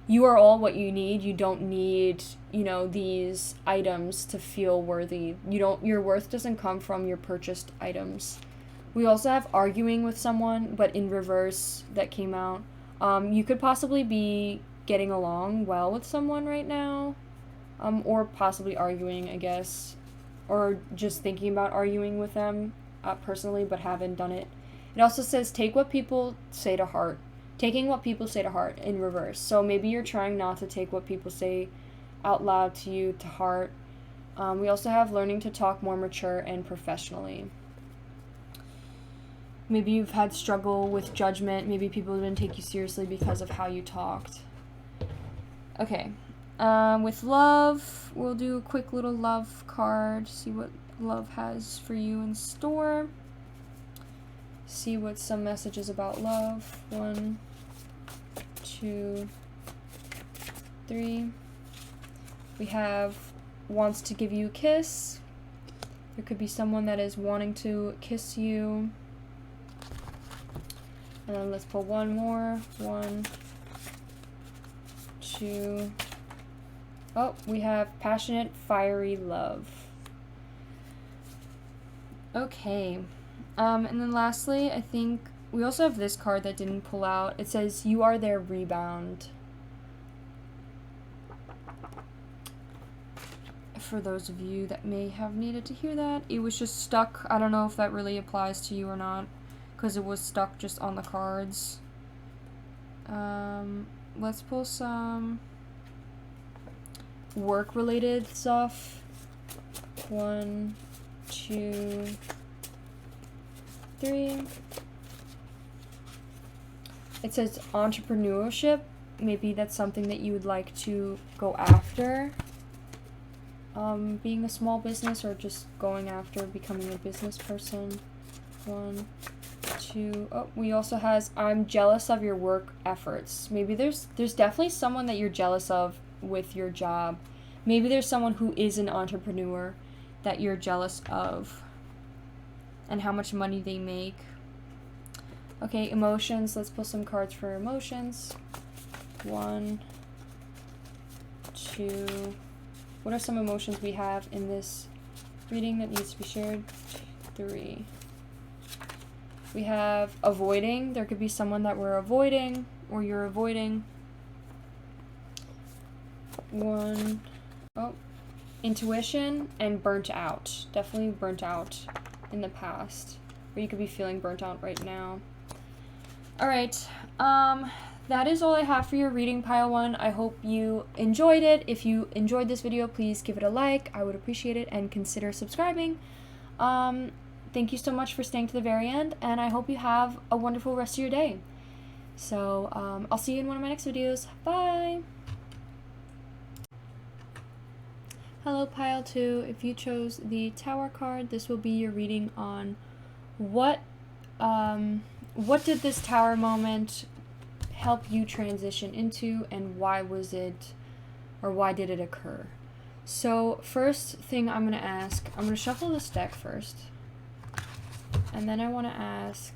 you are all what you need. You don't need, you know, these items to feel worthy. Your worth doesn't come from your purchased items. We also have arguing with someone, but in reverse that came out. You could possibly be getting along well with someone right now, or possibly arguing, I guess, or just thinking about arguing with them personally, but haven't done it. It also says take what people say to heart. Taking what people say to heart in reverse. So maybe you're trying not to take what people say out loud to you to heart. We also have learning to talk more mature and professionally. Maybe you've had struggle with judgment. Maybe people didn't take you seriously because of how you talked. Okay. With love, we'll do a quick little love card. See what love has for you in store. See what some messages about love. 1, 2, 3. We have wants to give you a kiss. There could be someone that is wanting to kiss you. And then let's pull one more. 1, 2. Oh, we have passionate, fiery love. Okay. And then lastly, I think we also have this card that didn't pull out. It says, you are their rebound. For those of you that may have needed to hear that, it was just stuck. I don't know if that really applies to you or not, because it was stuck just on the cards. Let's pull some work-related stuff. 1, 2, 3. It says entrepreneurship. Maybe that's something that you would like to go after. Being a small business or just going after becoming a business person. 1, 2. Oh, we also has I'm jealous of your work efforts. Maybe there's definitely someone that you're jealous of with your job. Maybe there's someone who is an entrepreneur that you're jealous of and how much money they make. Okay, emotions. Let's pull some cards for emotions. 1, 2. What are some emotions we have in this reading that needs to be shared? 3. We have avoiding. There could be someone that we're avoiding or you're avoiding. 1. Oh, intuition and burnt out. Definitely burnt out in the past. Or you could be feeling burnt out right now. Alright, that is all I have for your reading, Pile 1. I hope you enjoyed it. If you enjoyed this video, please give it a like. I would appreciate it, and consider subscribing. Thank you so much for staying to the very end, and I hope you have a wonderful rest of your day. So, I'll see you in one of my next videos. Bye! Hello, Pile 2. If you chose the Tower card, this will be your reading on what did this Tower moment help you transition into, and why was it, or why did it occur? So first thing I'm going to ask, I'm going to shuffle this deck first, and then I want to ask,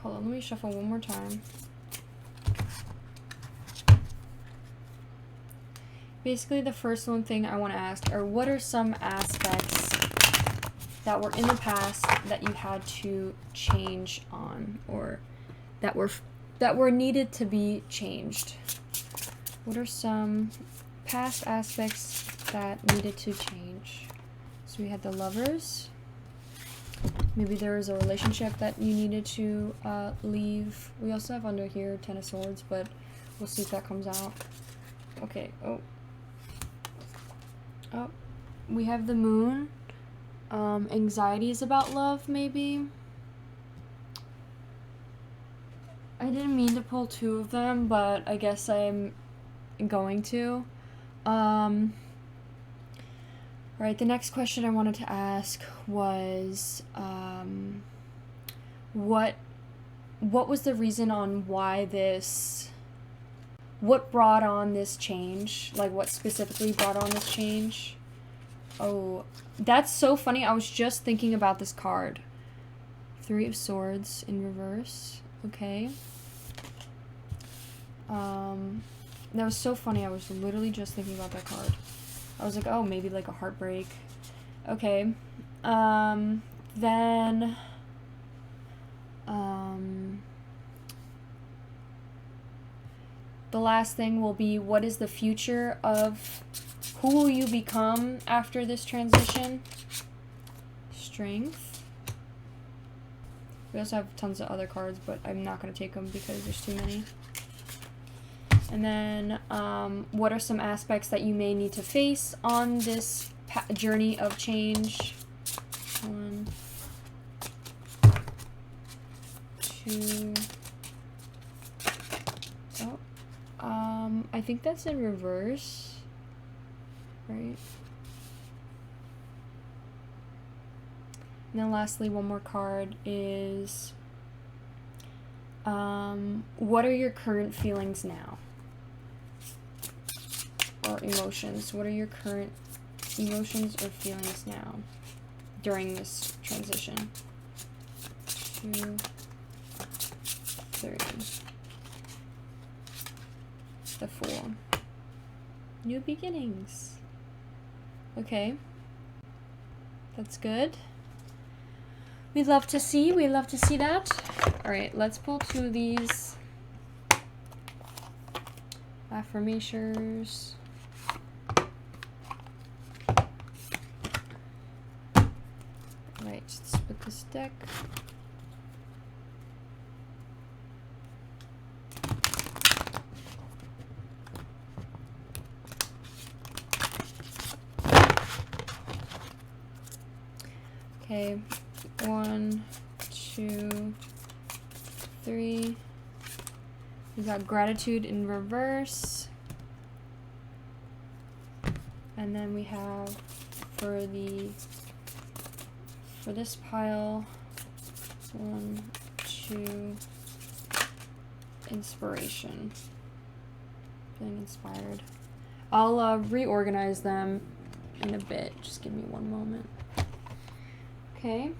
hold on, let me shuffle one more time. Basically, the first one thing I want to ask are, what are some aspects that were in the past that you had to change on, or that were needed to be changed? What are some past aspects that needed to change? So we had the Lovers. Maybe there was a relationship that you needed to leave. We also have under here Ten of Swords, but we'll see if that comes out. Okay. Oh. Oh. We have the moon. Anxiety is about love, maybe. I didn't mean to pull two of them, but I guess I'm going to. Right, the next question I wanted to ask was, what was the reason on why this, what brought on this change? Like, what specifically brought on this change? Oh, that's so funny. I was just thinking about this card. 3 of Swords in reverse. Okay. That was so funny. I was literally just thinking about that card. I was like, oh, maybe like a heartbreak. Okay. Then, the last thing will be, what is the future of, who will you become after this transition? Strength. We also have tons of other cards, but I'm not going to take them because there's too many. And then, what are some aspects that you may need to face on this journey of change? 1, 2. Oh, I think that's in reverse, right? And then lastly, one more card is, what are your current feelings now? Or emotions. What are your current emotions or feelings now during this transition? 2, 3. The 4. New beginnings. Okay. That's good. We love to see that. Alright, let's pull 2 of these. Affirmators. Right, let's split this deck. Okay, 1, 2, 3. We got gratitude in reverse. And then we have for this pile, 1, 2, inspiration. Feeling inspired. I'll reorganize them in a bit. Just give me one moment. Okay.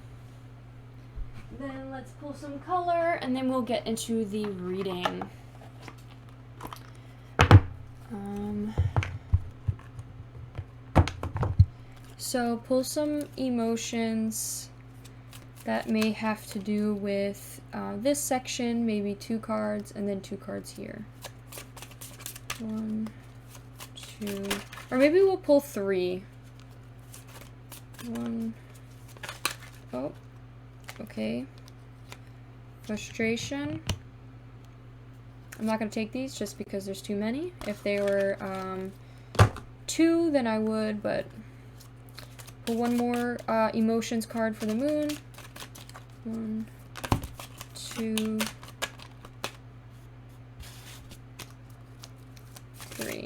Then let's pull some color, and then we'll get into the reading. So pull some emotions that may have to do with this section, maybe 2 cards, and then 2 cards here. 1, 2, or maybe we'll pull 3. 1, oh, okay. Frustration. I'm not going to take these just because there's too many. If they were 2, then I would, but pull one more emotions card for the moon. 1, 2, 3.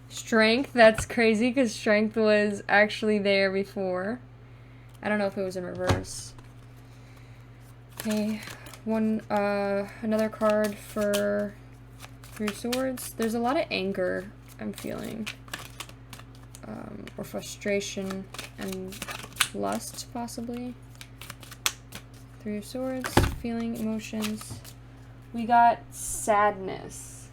Strength. That's crazy because strength was actually there before. I don't know if it was in reverse. Okay. Another card for 3 swords. There's a lot of anger I'm feeling. Or frustration and lust, possibly. 3 of swords, feeling, emotions. We got sadness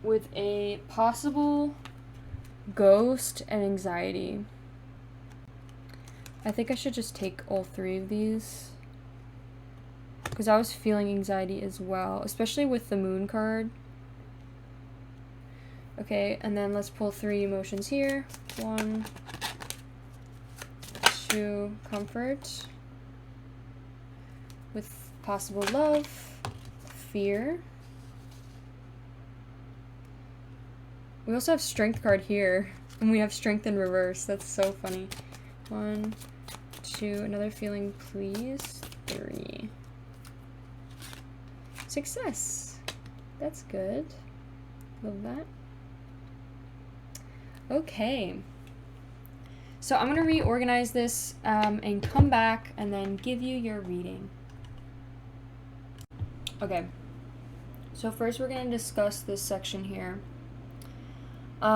with a possible ghost and anxiety. I think I should just take all 3 of these, because I was feeling anxiety as well, especially with the moon card. Okay, and then let's pull 3 emotions here. 1, 2, comfort. With possible love, fear, We also have strength card here, and we have strength in reverse. That's so funny. 1, 2, another feeling, please. 3. Success. That's good. Love that. Okay. So I'm going to reorganize this and come back and then give you your reading. Okay. So first we're going to discuss this section here. So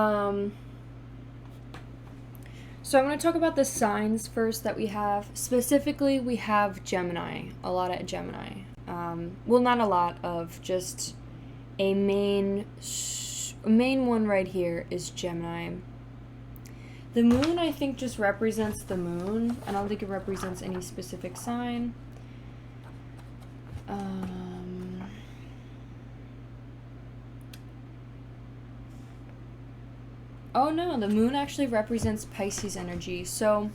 I'm going to talk about the signs first that we have. Specifically, we have Gemini. A lot of Gemini. Well, not a lot of, just a main one right here is Gemini. The moon, I think, just represents the moon. I don't think it represents any specific sign. Oh no, the moon actually represents Pisces energy. So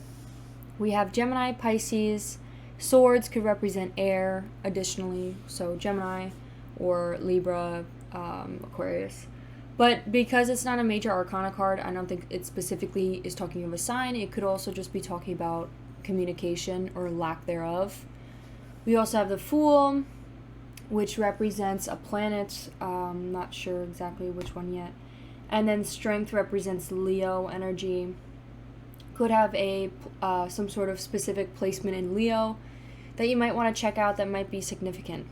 we have Gemini, Pisces. Swords could represent air additionally. So Gemini or Libra, Aquarius. But because it's not a major arcana card, I don't think it specifically is talking of a sign. It could also just be talking about communication or lack thereof. We also have the Fool, which represents a planet. Not sure exactly which one yet. And then Strength represents Leo energy. Could have a some sort of specific placement in Leo that you might want to check out that might be significant.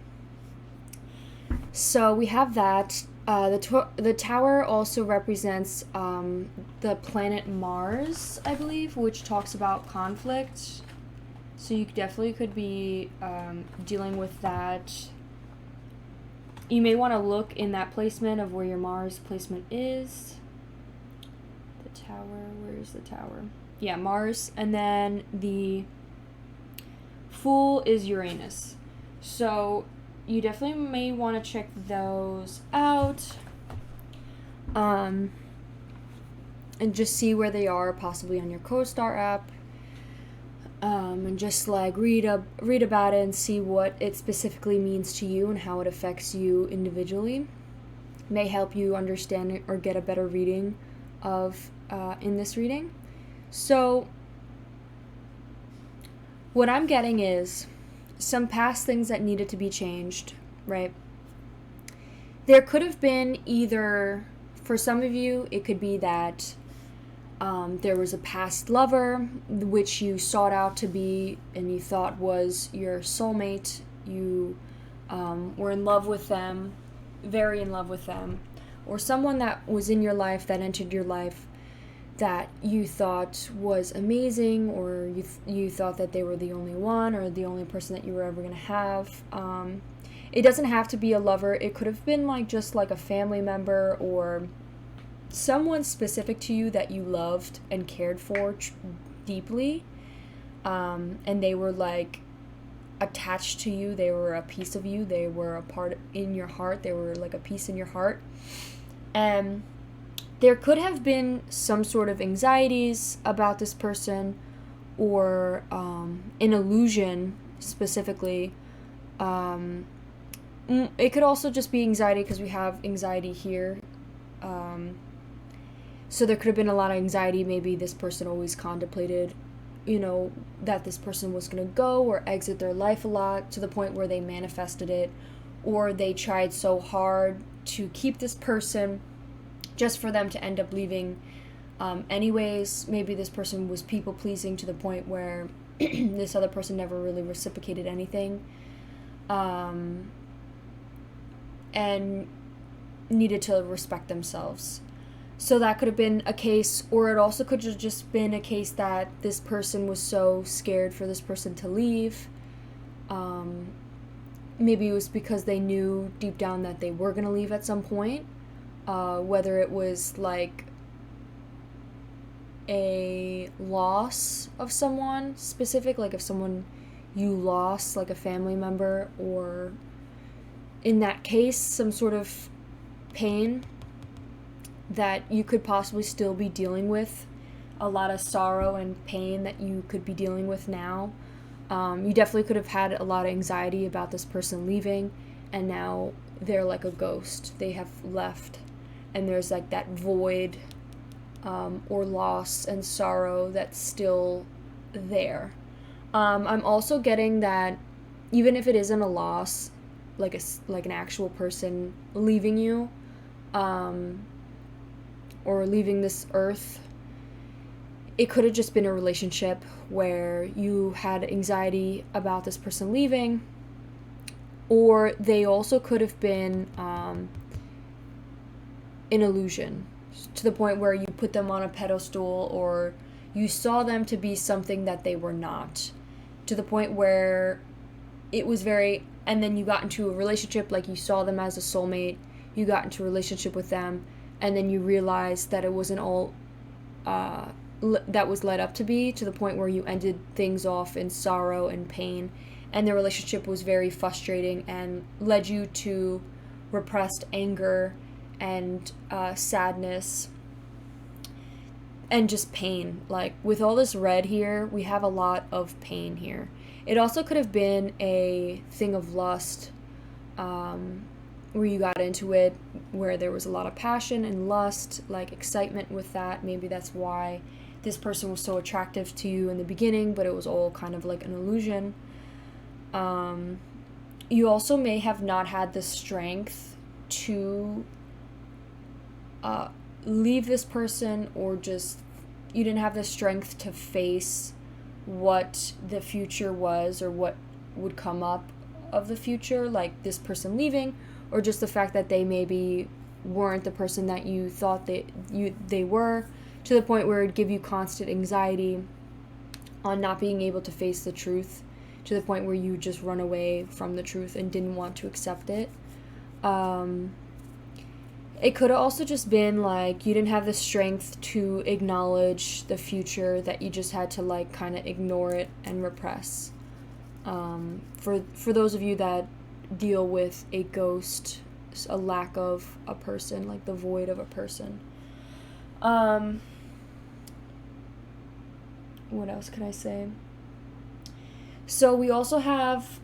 So we have that. The tower also represents the planet Mars, I believe, which talks about conflict. So you definitely could be dealing with that. You may want to look in that placement of where your Mars placement is. The tower, where is the tower? Yeah, Mars. And then the Fool is Uranus. So you definitely may want to check those out. And just see where they are, possibly on your CoStar app. And just like read about it and see what it specifically means to you and how it affects you individually. May help you understand it or get a better reading of in this reading. So what I'm getting is some past things that needed to be changed, right? There could have been either, for some of you, it could be that there was a past lover which you sought out to be and you thought was your soulmate. You were in love with them, very in love with them. Or someone that was in your life, that entered your life, that you thought was amazing, or you thought that they were the only one or the only person that you were ever going to have. It doesn't have to be a lover. It could have been like just like a family member or someone specific to you that you loved and cared for deeply, and they were like attached to you. They were a piece of you. They were a part in your heart. They were like a piece in your heart. And there could have been some sort of anxieties about this person, or an illusion specifically. It could also just be anxiety because we have anxiety here. So there could have been a lot of anxiety. Maybe this person always contemplated, that this person was going to go or exit their life a lot, to the point where they manifested it, or they tried so hard to keep this person just for them to end up leaving anyways. Maybe this person was people pleasing to the point where this other person never really reciprocated anything, and needed to respect themselves. So that could have been a case, or it also could have just been a case that this person was so scared for this person to leave. Maybe it was because they knew deep down that they were going to leave at some point. Whether it was like a loss of someone specific, like if someone you lost, like a family member, or in that case, some sort of pain that you could possibly still be dealing with, a lot of sorrow and pain that you could be dealing with now. You definitely could have had a lot of anxiety about this person leaving, and now they're like a ghost. They have left. and there's like that void or loss and sorrow that's still there. I'm also getting that even if it isn't a loss, like an actual person leaving you, or leaving this earth, it could have just been a relationship where you had anxiety about this person leaving, or they also could have been an illusion, to the point where you put them on a pedestal, or you saw them to be something that they were not, to the point where it was very, and then you got into a relationship, like you saw them as a soulmate, you got into a relationship with them, and then you realized that it wasn't all that was led up to be, to the point where you ended things off in sorrow and pain, and the relationship was very frustrating and led you to repressed anger and sadness and just pain. Like, with all this red here, we have a lot of pain here. It also could have been a thing of lust, where you got into it, where there was a lot of passion and lust, like excitement with that. Maybe that's why this person was so attractive to you in the beginning, but it was all kind of like an illusion. You also may have not had the strength to leave this person, or just you didn't have the strength to face what the future was, or what would come up of the future, like this person leaving, or just the fact that they maybe weren't the person that you thought they were, to the point where it'd give you constant anxiety on not being able to face the truth, to the point where you just run away from the truth and didn't want to accept it. It could have also just been like you didn't have the strength to acknowledge the future, that you just had to like kind of ignore it and repress. For those of you that deal with a ghost, a lack of a person, like the void of a person. What else can I say? So we also have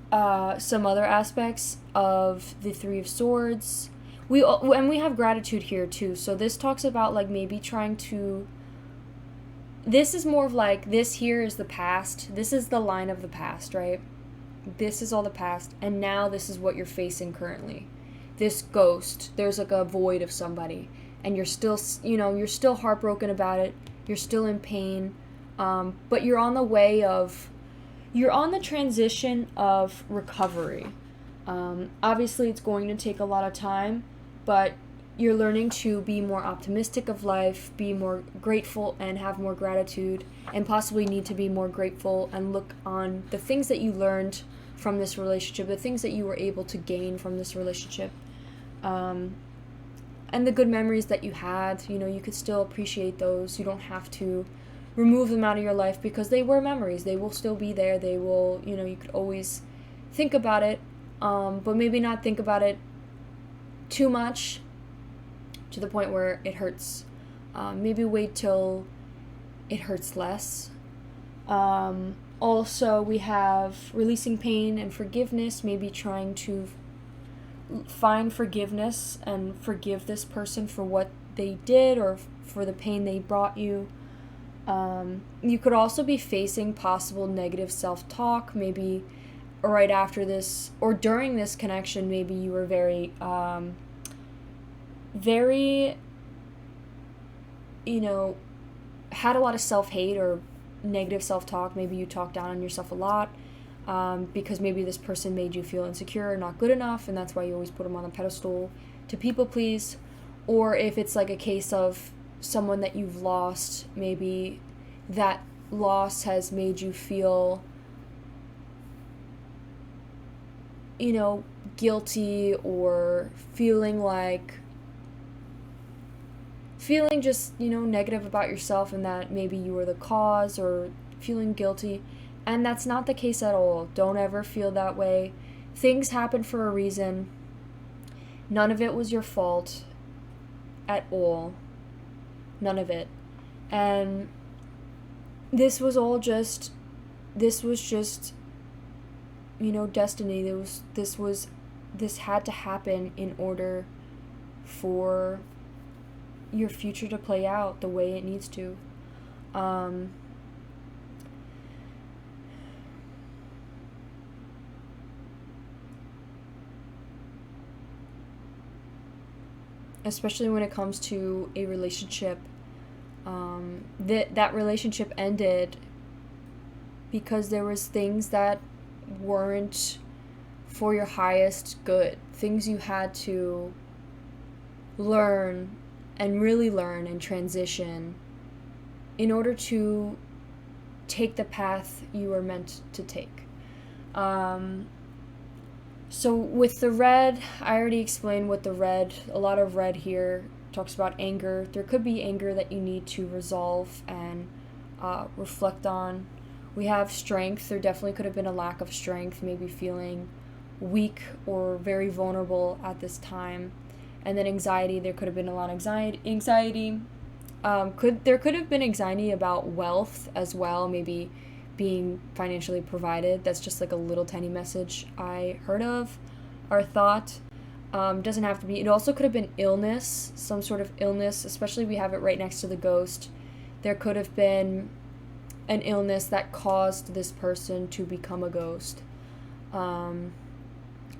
some other aspects of the Three of Swords. We have gratitude here too. So this talks about like maybe trying to. This is more of like, this here is the past. This is the line of the past, right? This is all the past, and now this is what you're facing currently. This ghost, there's like a void of somebody, and you're still, you're still heartbroken about it. You're still in pain, but you're on the transition of recovery. Obviously, it's going to take a lot of time, but you're learning to be more optimistic of life, be more grateful, and have more gratitude, and possibly need to be more grateful and look on the things that you learned from this relationship, the things that you were able to gain from this relationship, and the good memories that you had. You could still appreciate those. You don't have to remove them out of your life, because they were memories. They will still be there. They will, you could always think about it, but maybe not think about it too much, to the point where it hurts. Maybe wait till it hurts less. Also, we have releasing pain and forgiveness, maybe trying to find forgiveness and forgive this person for what they did, or for the pain they brought you. You could also be facing possible negative self-talk, maybe right after this or during this connection. Maybe you were very had a lot of self-hate or negative self-talk. Maybe you talk down on yourself a lot, because maybe this person made you feel insecure or not good enough, and that's why you always put them on a pedestal to people please. Or if it's like a case of someone that you've lost, maybe that loss has made you feel guilty, or feeling just negative about yourself, and that maybe you were the cause, or feeling guilty. And that's not the case at all. Don't ever feel that way. Things happen for a reason. None of it was your fault at all. None of it. And this was just destiny. This had to happen in order for your future to play out the way it needs to. Especially when it comes to a relationship, that relationship ended because there was things that weren't for your highest good, things you had to learn and really learn and transition in order to take the path you were meant to take. So with the red, I already explained what a lot of red here talks about anger. There could be anger that you need to resolve and reflect on. We have strength. There definitely could have been a lack of strength, maybe feeling weak or very vulnerable at this time. And then anxiety, there could have been a lot of anxiety. There could have been anxiety about wealth as well, maybe being financially provided. That's just like a little tiny message I heard of or thought. Doesn't have to be. It also could have been illness, some sort of illness, especially we have it right next to the ghost. There could have been an illness that caused this person to become a ghost. And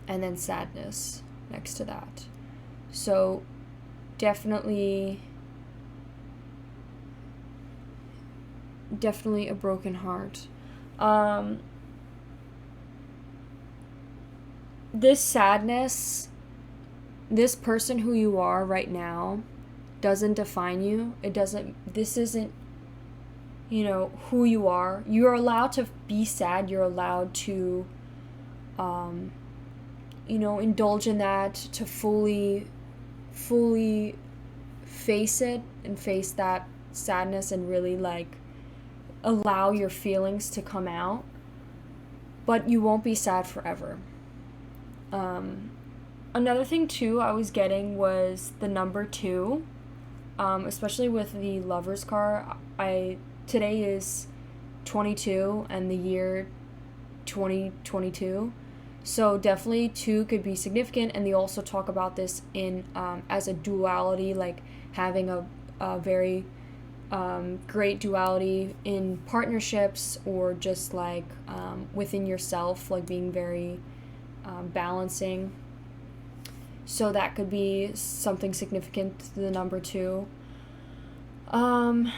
then sadness next to that. So definitely a broken heart. This sadness, this person who you are right now doesn't define you. This isn't, who you are. You're allowed to be sad. You're allowed to, indulge in that, to fully face it and face that sadness and really allow your feelings to come out, but you won't be sad forever. Another thing too I was getting was the number 2, especially with the Lovers card. Today is 22 and the year 2022, so definitely 2 could be significant, and they also talk about this in as a duality, like having a very great duality in partnerships, or just within yourself, being very balancing. So that could be something significant to the number 2. And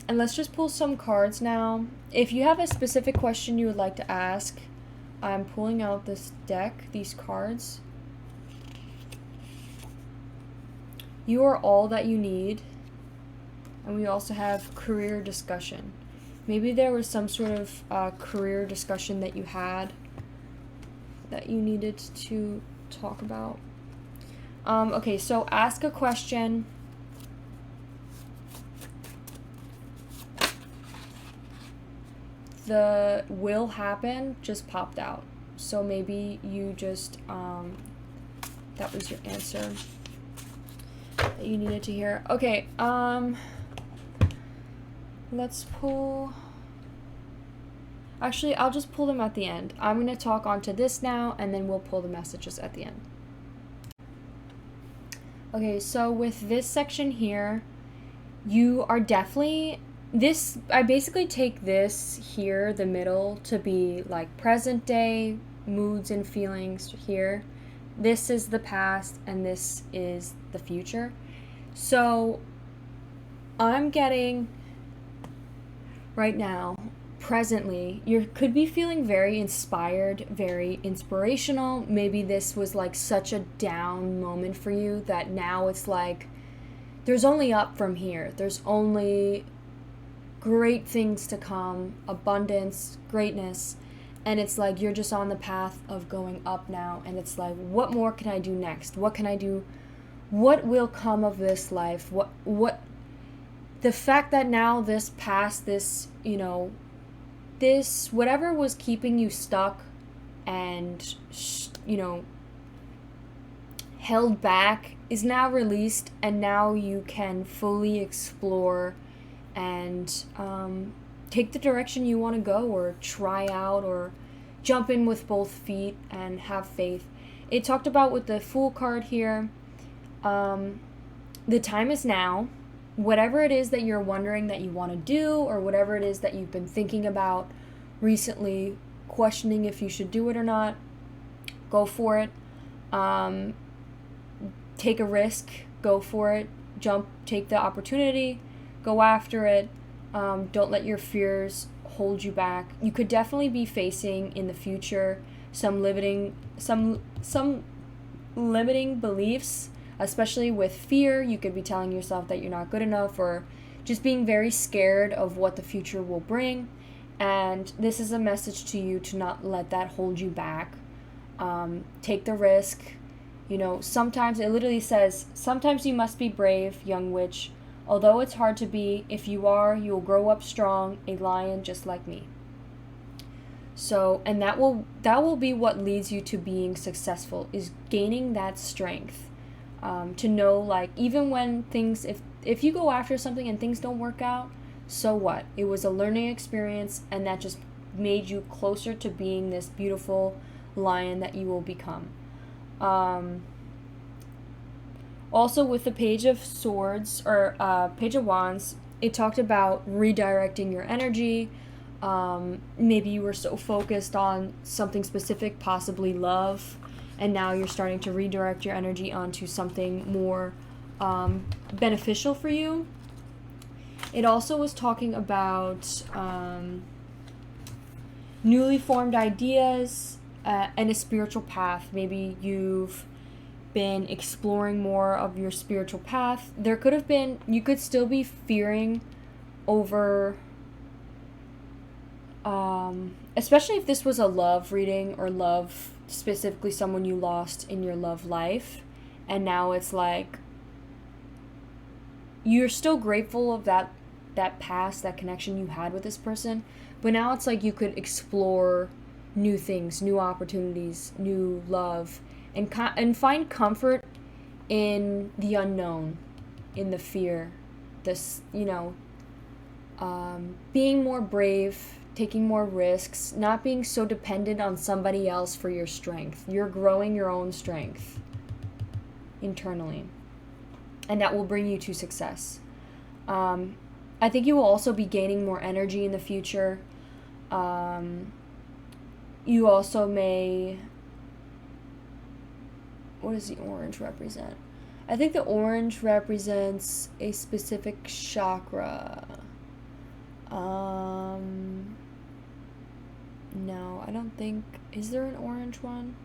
let's just pull some cards now. If you have a specific question you would like to ask, I'm pulling out this deck, these cards. You are all that you need. And we also have career discussion. Maybe there was some sort of career discussion that you had that you needed to talk about. Okay, so ask a question. The will happen just popped out. So maybe you just, that was your answer that you needed to hear. Okay, let's pull. Actually, I'll just pull them at the end. I'm going to talk onto this now, and then we'll pull the messages at the end. Okay, so with this section here, you are definitely, I basically take this here, the middle, to be present day moods and feelings here. This is the past, and this is the future. So I'm getting right now, presently, you could be feeling very inspired, very inspirational. Maybe this was such a down moment for you that now it's there's only up from here. There's only great things to come, abundance, greatness, and it's you're just on the path of going up now, and it's what more can I do next? What can I do? What will come of this life? What the fact that now this past, this, this, whatever was keeping you stuck and, held back is now released, and now you can fully explore and take the direction you want to go, or try out, or jump in with both feet and have faith. It talked about with the Fool card here, the time is now. Whatever it is that you're wondering that you want to do, or whatever it is that you've been thinking about recently, questioning if you should do it or not, go for it. Take a risk, go for it, take the opportunity, go after it. Don't let your fears hold you back. You could definitely be facing in the future some limiting beliefs, especially with fear. You could be telling yourself that you're not good enough, or just being very scared of what the future will bring. And this is a message to you to not let that hold you back. Take the risk. Sometimes it literally says, sometimes you must be brave, young witch. Although it's hard to be, if you are, you will grow up strong, a lion just like me. So, and that will be what leads you to being successful, is gaining that strength. To know, like, even when things, if you go after something and things don't work out, so what? It was a learning experience, and that just made you closer to being this beautiful lion that you will become. Also, with the Page of Swords, or Page of Wands, it talked about redirecting your energy. Maybe you were so focused on something specific, possibly love, and now you're starting to redirect your energy onto something more beneficial for you. It also was talking about newly formed ideas and a spiritual path. Maybe you've been exploring more of your spiritual path. You could still be fearing over, especially if this was a love reading, or love, specifically someone you lost in your love life, and now it's like you're still grateful of that past, that connection you had with this person, but now it's like you could explore new things, new opportunities, new love, and find comfort in the unknown, in the fear, being more brave, taking more risks, not being so dependent on somebody else for your strength. You're growing your own strength internally, and that will bring you to success. I think you will also be gaining more energy in the future. You also may... What does the orange represent? I think the orange represents a specific chakra. No, I don't think... Is there an orange one?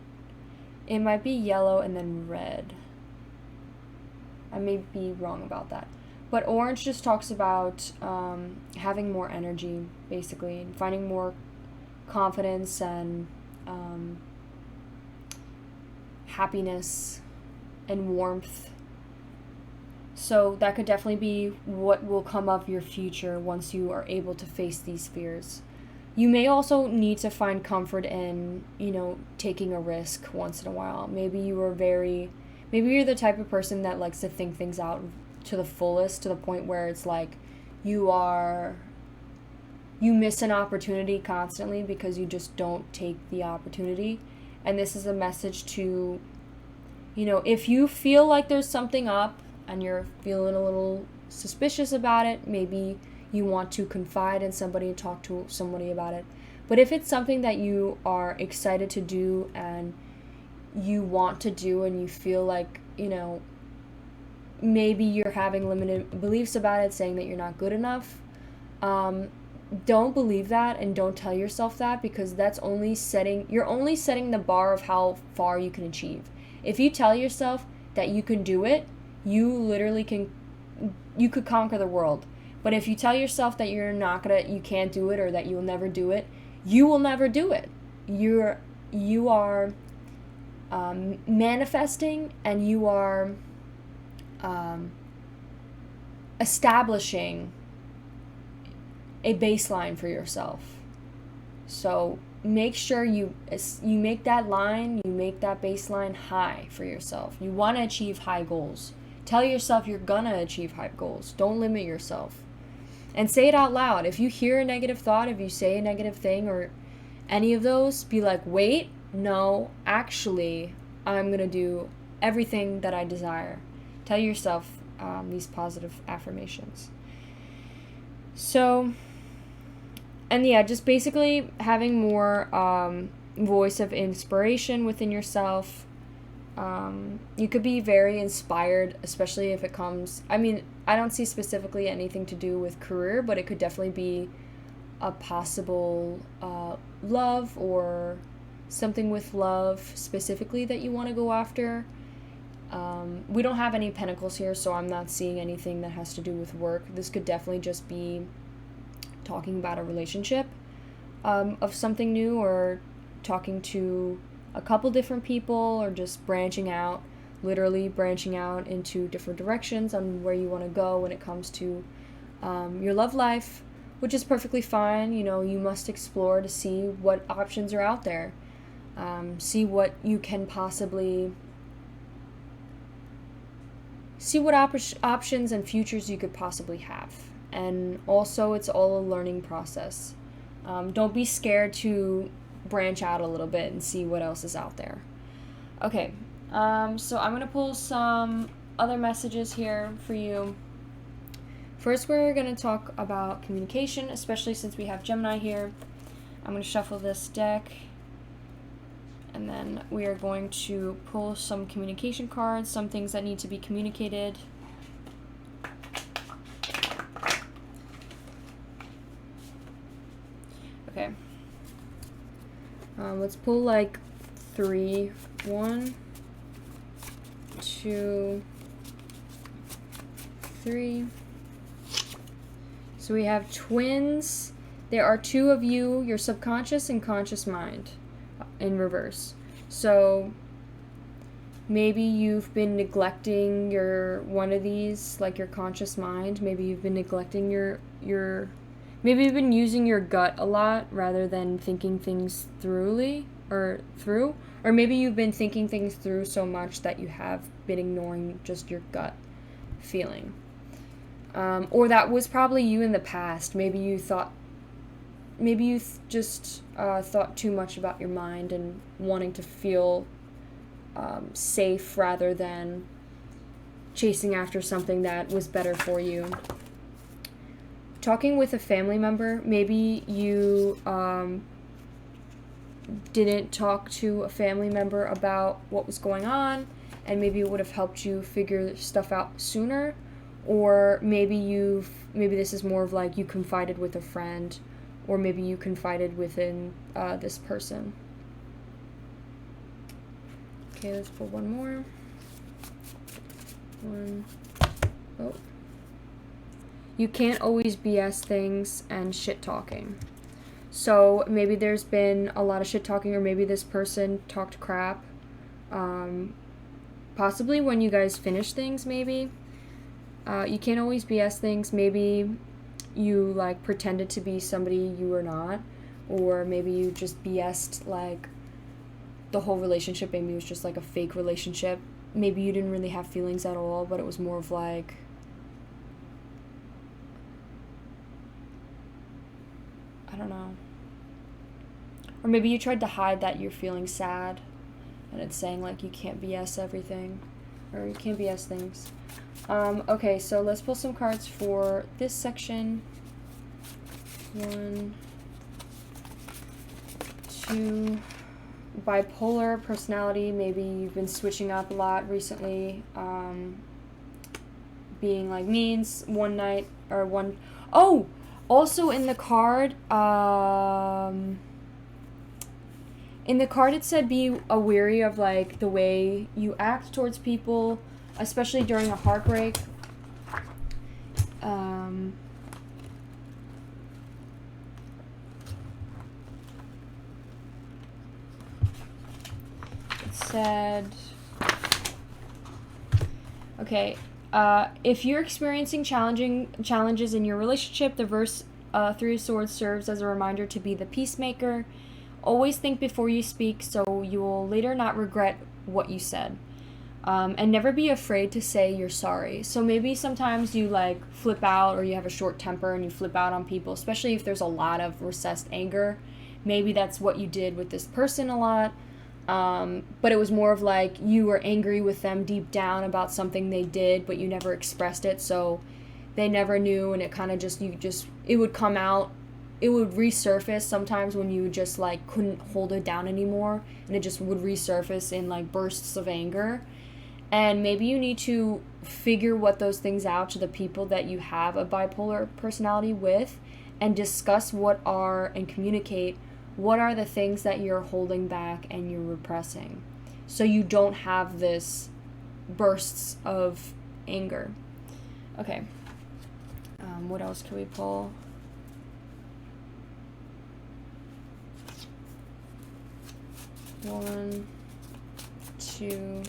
It might be yellow and then red. I may be wrong about that. But orange just talks about having more energy, basically, and finding more confidence and happiness and warmth. So that could definitely be what will come of your future once you are able to face these fears. You may also need to find comfort in, taking a risk once in a while. Maybe you're the type of person that likes to think things out to the fullest, to the point where it's like you miss an opportunity constantly because you just don't take the opportunity. And this is a message to, if you feel like there's something up and you're feeling a little suspicious about it, maybe you want to confide in somebody and talk to somebody about it. But if it's something that you are excited to do and you want to do, and you feel like, maybe you're having limited beliefs about it, saying that you're not good enough, don't believe that, and don't tell yourself that, because you're only setting the bar of how far you can achieve. If you tell yourself that you can do it, you could conquer the world. But if you tell yourself that you can't do it, or that you'll never do it, you will never do it. You are manifesting, and you are establishing a baseline for yourself. So make sure you make that line, you make that baseline high for yourself. You want to achieve high goals. Tell yourself you're gonna achieve high goals. Don't limit yourself. And say it out loud. If you hear a negative thought, if you say a negative thing, or any of those, be like, wait, no, actually, I'm gonna do everything that I desire. Tell yourself these positive affirmations. So, and yeah, just basically having more voice of inspiration within yourself. You could be very inspired, especially if it comes, I mean, I don't see specifically anything to do with career, but it could definitely be a possible love or something with love specifically that you want to go after. We don't have any pentacles here, so I'm not seeing anything that has to do with work. This could definitely just be talking about a relationship of something new, or talking to a couple different people, or just branching out, literally branching out into different directions on where you want to go when it comes to your love life, which is perfectly fine. You know, you must explore to see what options are out there. See what you can possibly, see what options and futures you could possibly have. And also, it's all a learning process. Don't be scared to branch out a little bit and see what else is out there. Okay, so I'm going to pull some other messages here for you. First, we're going to talk about communication, especially since we have Gemini here. I'm going to shuffle this deck, and then we are going to pull some communication cards, some things that need to be communicated. Okay. Let's pull like 3. 1, 2, 3. So we have twins. There are 2 of you, your subconscious and conscious mind, in reverse. So maybe you've been neglecting your one of these, like your conscious mind. Maybe you've been neglecting your maybe you've been using your gut a lot rather than thinking things through, or maybe you've been thinking things through so much that you have been ignoring just your gut feeling. Or that was probably you in the past. Maybe you thought too much about your mind and wanting to feel safe rather than chasing after something that was better for you. Talking with a family member, maybe you didn't talk to a family member about what was going on, and maybe it would have helped you figure stuff out sooner. Or maybe this is more of like you confided with a friend, or maybe you confided within this person. Okay, let's pull one more. Oh. You can't always BS things and shit talking. So maybe there's been a lot of shit talking, or maybe this person talked crap. Possibly when you guys finish things, maybe. You can't always BS things. Maybe you like pretended to be somebody you were not, or maybe you just BS'd like the whole relationship. Maybe it was just like a fake relationship. Maybe you didn't really have feelings at all, but it was more of like, I don't know. Or maybe you tried to hide that you're feeling sad, and it's saying like you can't BS everything, or you can't BS things. Okay, so let's pull some cards for this section. 1, 2. Bipolar personality. Maybe you've been switching up a lot recently. Being like means one night or one. Oh, also in the card. In the card it said be wary of like the way you act towards people, especially during a heartbreak. It said, okay, if you're experiencing challenges in your relationship, the verse 3 of Swords serves as a reminder to be the peacemaker. Always think before you speak, so you will later not regret what you said. And never be afraid to say you're sorry. So maybe sometimes you like flip out, or you have a short temper and you flip out on people, especially if there's a lot of recessed anger. Maybe that's what you did with this person a lot. But it was more of like you were angry with them deep down about something they did, but you never expressed it, so they never knew, and it kind of just, it would come out, it would resurface sometimes when you just like couldn't hold it down anymore, and it just would resurface in like bursts of anger. And maybe you need to figure what those things out to the people that you have a bipolar personality with, and discuss and communicate what are the things that you're holding back and you're repressing, so you don't have this bursts of anger. Okay. What else can we pull? One, two,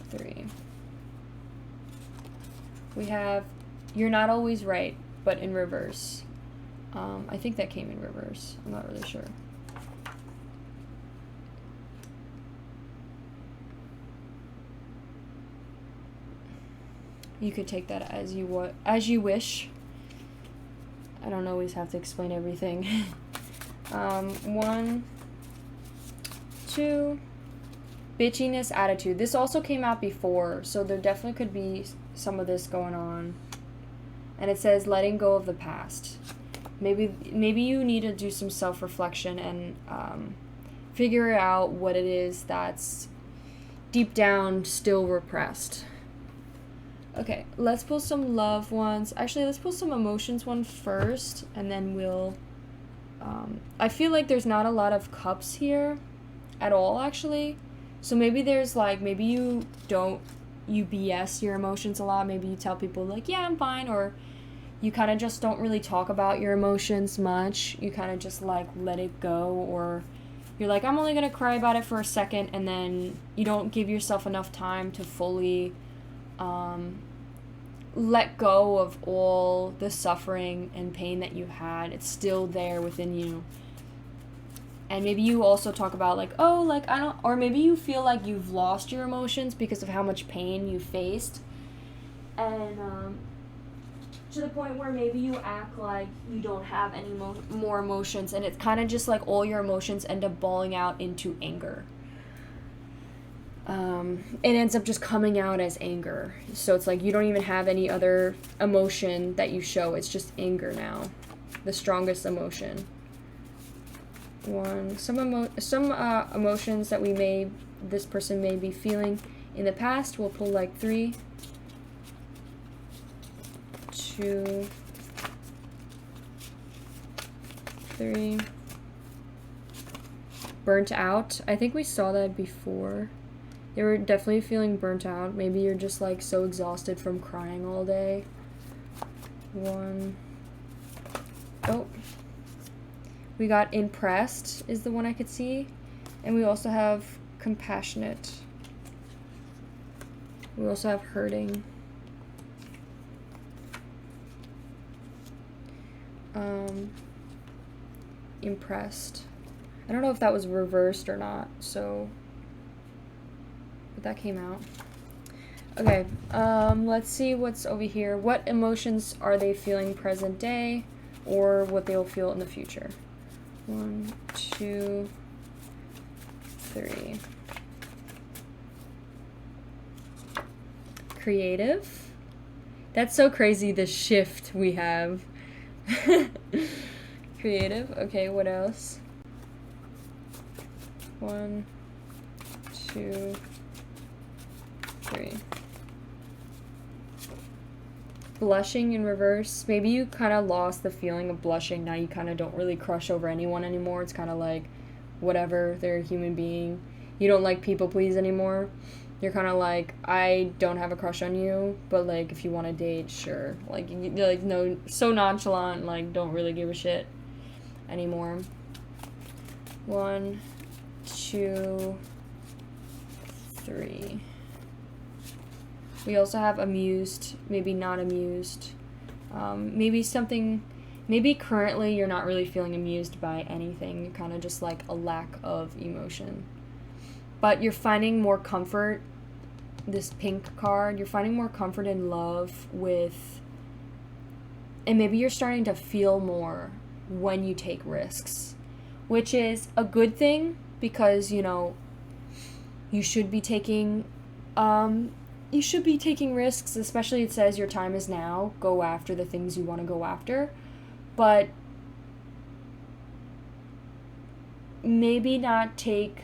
three. We have you're not always right, but in reverse. I think that came in reverse. I'm not really sure. You could take that as you wish. I don't always have to explain everything. 1, 2. Bitchiness attitude. This also came out before, so there definitely could be some of this going on. And it says letting go of the past. Maybe you need to do some self-reflection and figure out what it is that's deep down still repressed. Okay, let's pull some love ones. Actually, let's pull some emotions one first, and then we'll... I feel like there's not a lot of cups here at all, actually. So maybe there's like, maybe you BS your emotions a lot. Maybe you tell people like, yeah, I'm fine, or you kind of just don't really talk about your emotions much. You kind of just like let it go, or you're like, I'm only going to cry about it for a second, and then you don't give yourself enough time to fully let go of all the suffering and pain that you had. It's still there within you. And maybe you also talk about like, oh, like I don't, or maybe you feel like you've lost your emotions because of how much pain you faced. And to the point where maybe you act like you don't have any more emotions, and it's kind of just like all your emotions end up balling out into anger. It ends up just coming out as anger. So it's like you don't even have any other emotion that you show. It's just anger now, the strongest emotion. Some emotions that this person may be feeling in the past. We'll pull like 3, 2, 3. Burnt out. I think we saw that before. They were definitely feeling burnt out. Maybe you're just like so exhausted from crying all day. 1. Oh. We got impressed is the one I could see. And we also have compassionate. We also have hurting. Impressed. I don't know if that was reversed or not, so... But that came out. Okay, let's see what's over here. What emotions are they feeling present day, or what they will feel in the future? 1, 2, 3. Creative. That's so crazy, the shift we have. Creative. Okay, what else? 1, 2, 3. Blushing in reverse. Maybe you kind of lost the feeling of blushing. Now you kind of don't really crush over anyone anymore. It's kind of like, whatever, they're a human being. You don't like people please anymore. You're kind of like, I don't have a crush on you, but like, if you want to date, sure. Like, you're like, no, so nonchalant, like, don't really give a shit anymore. 1, 2, 3. We also have amused, maybe not amused. Maybe currently you're not really feeling amused by anything. You're kind of just like a lack of emotion. But you're finding more comfort, this pink card, you're finding more comfort in love with, and maybe you're starting to feel more when you take risks, which is a good thing, because, you know, you should be taking risks, especially it says your time is now. Go after the things you want to go after. But maybe not take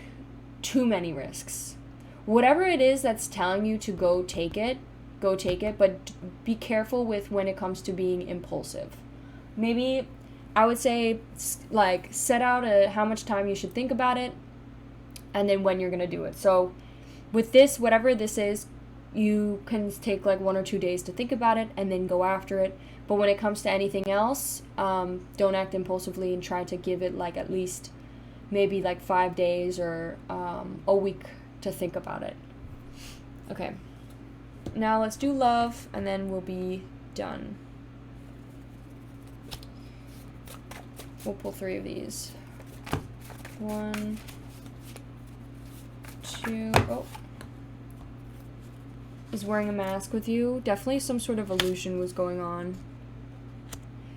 too many risks. Whatever it is that's telling you to go take it, but be careful with when it comes to being impulsive. Maybe I would say, like, set out how much time you should think about it, and then when you're going to do it. So with this, whatever this is, you can take like 1 or 2 days to think about it and then go after it. But when it comes to anything else, don't act impulsively and try to give it like at least maybe like 5 days or a week to think about it. Okay. Now let's do love, and then we'll be done. We'll pull 3 of these. 1, 2, oh. Is wearing a mask with you. Definitely some sort of illusion was going on.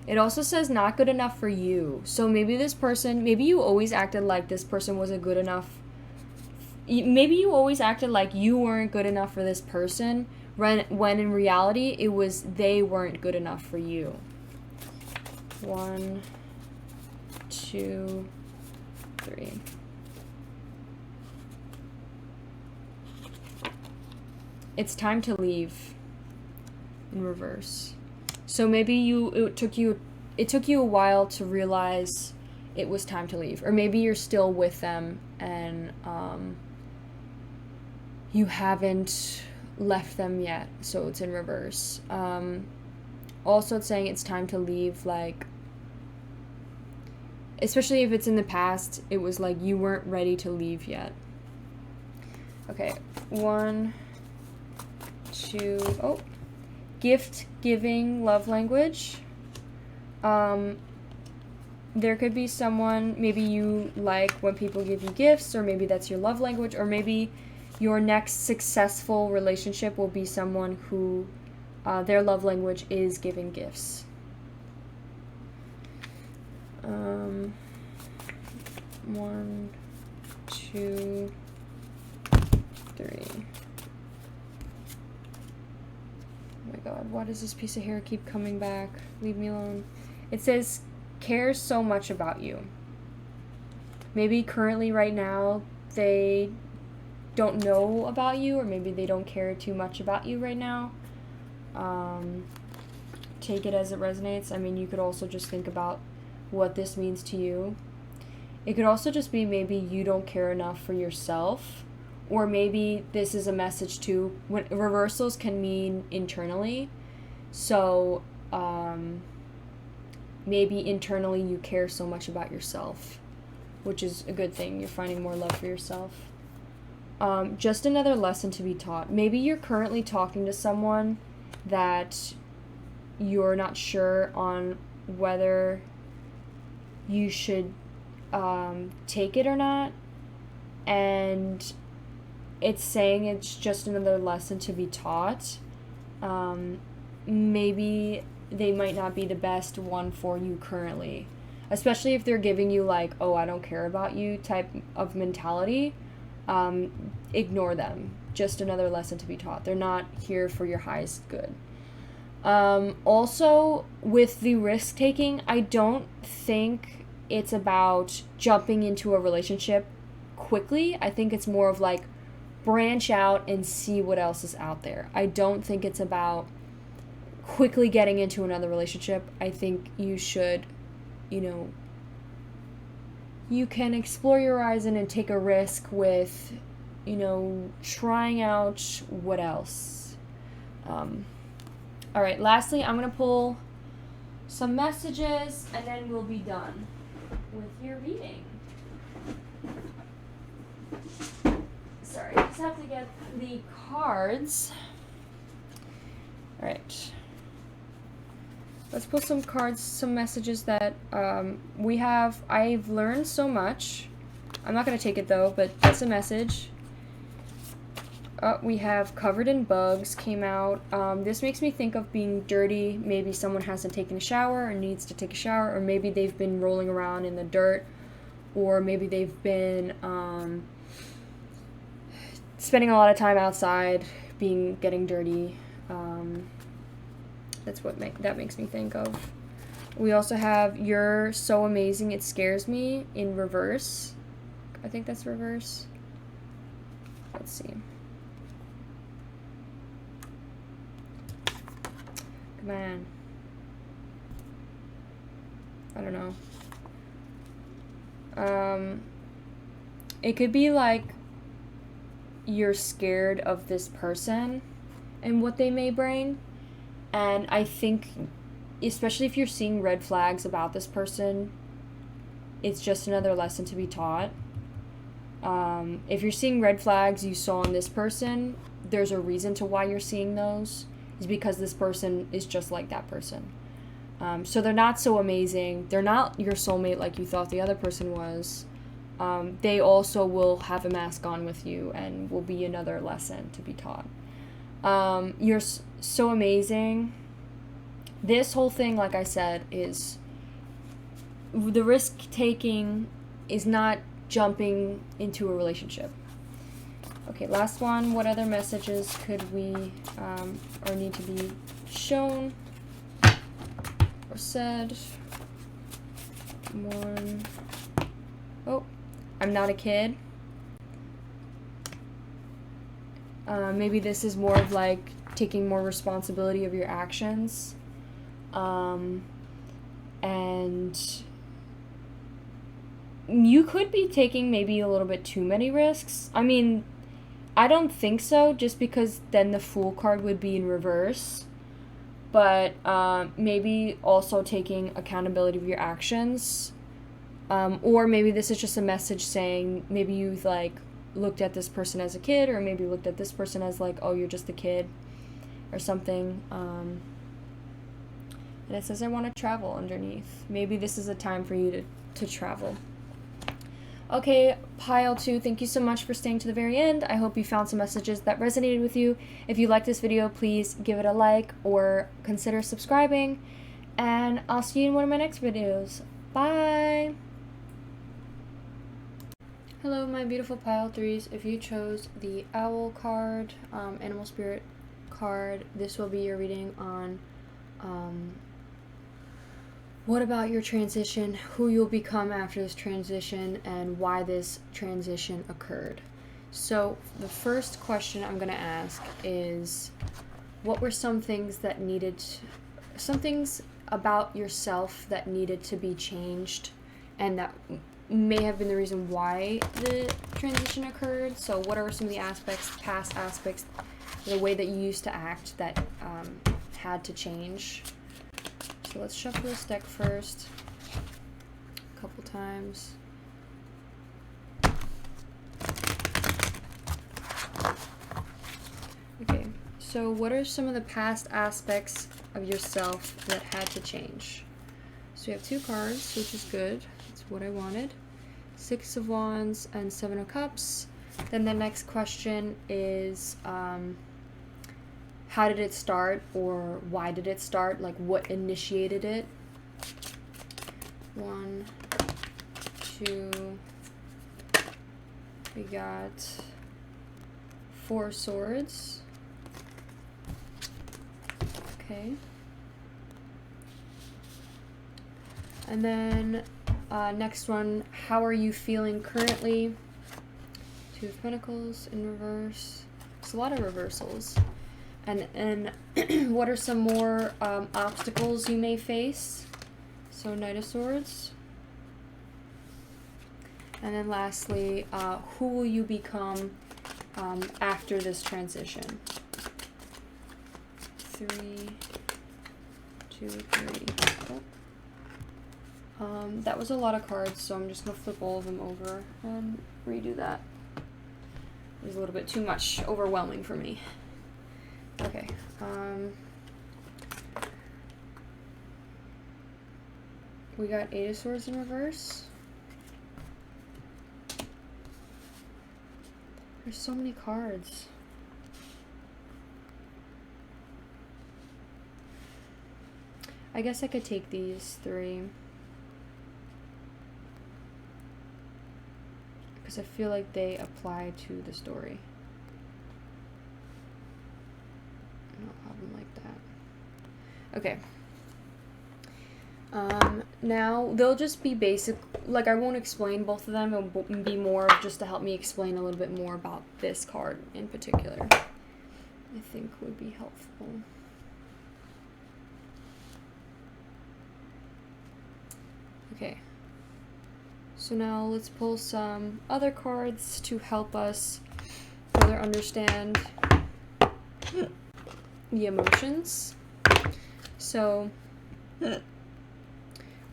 It also says not good enough for you. So maybe this person, maybe you always acted like this person wasn't good enough. Maybe you always acted like you weren't good enough for this person, when in reality it was they weren't good enough for you. 1, 2, 3. It's time to leave in reverse. So maybe it took you a while to realize it was time to leave, or maybe you're still with them and you haven't left them yet, so it's in reverse. Also, it's saying it's time to leave, like, especially if it's in the past, it was like you weren't ready to leave yet. Okay, 1, 2, oh, gift giving love language. There could be someone, maybe you like when people give you gifts, or maybe that's your love language, or maybe your next successful relationship will be someone who their love language is giving gifts. 1, 2, 3. Oh my god, why does this piece of hair keep coming back? Leave me alone. It says, cares so much about you. Maybe currently right now they don't know about you, or maybe they don't care too much about you right now. Take it as it resonates. I mean, you could also just think about what this means to you. It could also just be maybe you don't care enough for yourself, or maybe this is a message too. When reversals can mean internally, so maybe internally you care so much about yourself, which is a good thing. You're finding more love for yourself. Just another lesson to be taught. Maybe you're currently talking to someone that you're not sure on whether you should take it or not, and it's saying it's just another lesson to be taught. Maybe they might not be the best one for you currently, especially if they're giving you like, oh, I don't care about you type of mentality. Ignore them. Just another lesson to be taught. They're not here for your highest good. Also, with the risk taking, I don't think it's about jumping into a relationship quickly. I think it's more of like branch out and see what else is out there. I don't think it's about quickly getting into another relationship. I think you should, you can explore your horizon and take a risk with, trying out what else. All right, lastly, I'm going to pull some messages, and then we'll be done with your reading. Sorry, I just have to get the cards. All right. Let's pull some cards, some messages that we have. I've learned so much. I'm not going to take it, though, but that's a message. We have covered in bugs came out. This makes me think of being dirty. Maybe someone hasn't taken a shower or needs to take a shower, or maybe they've been rolling around in the dirt or maybe they've been spending a lot of time outside, getting dirty. That's what that makes me think of. We also have "You're so amazing, it scares me" in reverse. I think that's reverse. Let's see. Come on. I don't know. It could be like you're scared of this person and what they may bring. And I think, especially if you're seeing red flags about this person, it's just another lesson to be taught. If you're seeing red flags you saw in this person, there's a reason to why you're seeing those. It's because this person is just like that person. So they're not so amazing. They're not your soulmate like you thought the other person was. They also will have a mask on with you and will be another lesson to be taught. You're so amazing. This whole thing, like I said, is the risk taking is not jumping into a relationship. Okay, last one. What other messages could we or need to be shown or said? One. Oh, I'm not a kid. Maybe this is more of like taking more responsibility of your actions. And you could be taking maybe a little bit too many risks. I mean, I don't think so, just because then the Fool card would be in reverse. But maybe also taking accountability of your actions. Or maybe this is just a message saying maybe you've like looked at this person as a kid, or maybe looked at this person as like, oh, you're just a kid or something. And it says I want to travel underneath. Maybe this is a time for you to travel. Okay, pile 2, thank you so much for staying to the very end. I hope you found some messages that resonated with you. If you like this video, please give it a like or consider subscribing. And I'll see you in one of my next videos. Bye! Hello, my beautiful pile 3s. If you chose the Owl card, Animal Spirit card, this will be your reading on what about your transition, who you'll become after this transition, and why this transition occurred. So the first question I'm going to ask is, what were some things about yourself that needed to be changed, and that may have been the reason why the transition occurred? So what are some of the past aspects, the way that you used to act that had to change? So let's shuffle this deck first, a couple times. Okay, so what are some of the past aspects of yourself that had to change? So we have 2 cards, which is good. That's what I wanted. 6 of Wands and 7 of Cups. Then the next question is, how did it start, or why did it start? Like, what initiated it? 1, 2, we got 4 swords. Okay. And then next one, how are you feeling currently? 2 of Pentacles in reverse. It's a lot of reversals. And what are some more obstacles you may face? So Knight of Swords. And then lastly, who will you become after this transition? 3, 2, 3. Oh. That was a lot of cards, so I'm just going to flip all of them over and redo that. It was a little bit too much, overwhelming for me. Okay, we got 8 of Swords in reverse. There's so many cards. I guess I could take these 3. because I feel like they apply to the story. I don't have them like that. Okay. Now they'll just be basic, like I won't explain both of them, it'll be more just to help me explain a little bit more about this card in particular, I think would be helpful. Okay, so now let's pull some other cards to help us further understand the emotions. So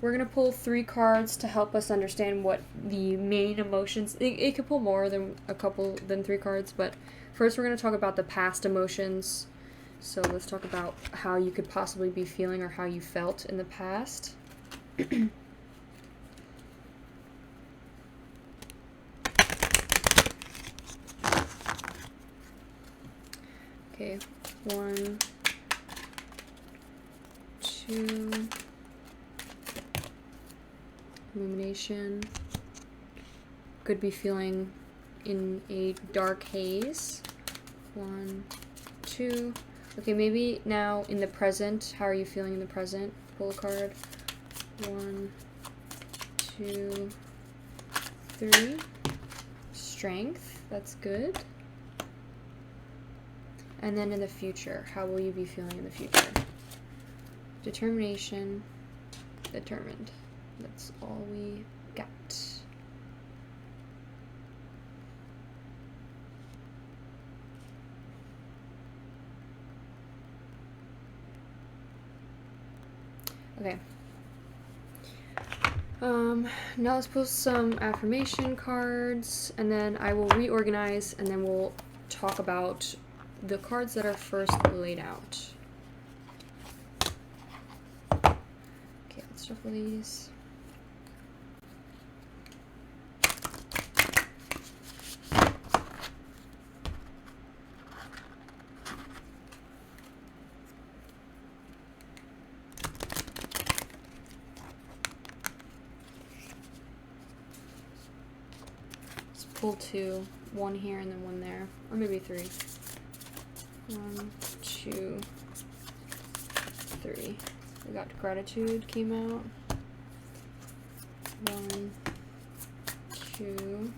we're going to pull 3 cards to help us understand what the main emotions... It could pull more than 3 cards, but first we're going to talk about the past emotions. So let's talk about how you could possibly be feeling or how you felt in the past. Okay, 1, 2... Illumination. Could be feeling in a dark haze. 1, 2. Okay, maybe now in the present. How are you feeling in the present? Pull a card. 1, 2, 3. Strength. That's good. And then in the future, how will you be feeling in the future? Determination. Determined. That's all we got. Okay. Now let's post some affirmation cards, and then I will reorganize, and then we'll talk about the cards that are first laid out. Okay, let's shuffle these. Pull 2, 1 here and then 1 there, or maybe 3. 1, 2, 3. We got gratitude came out. 1, 2,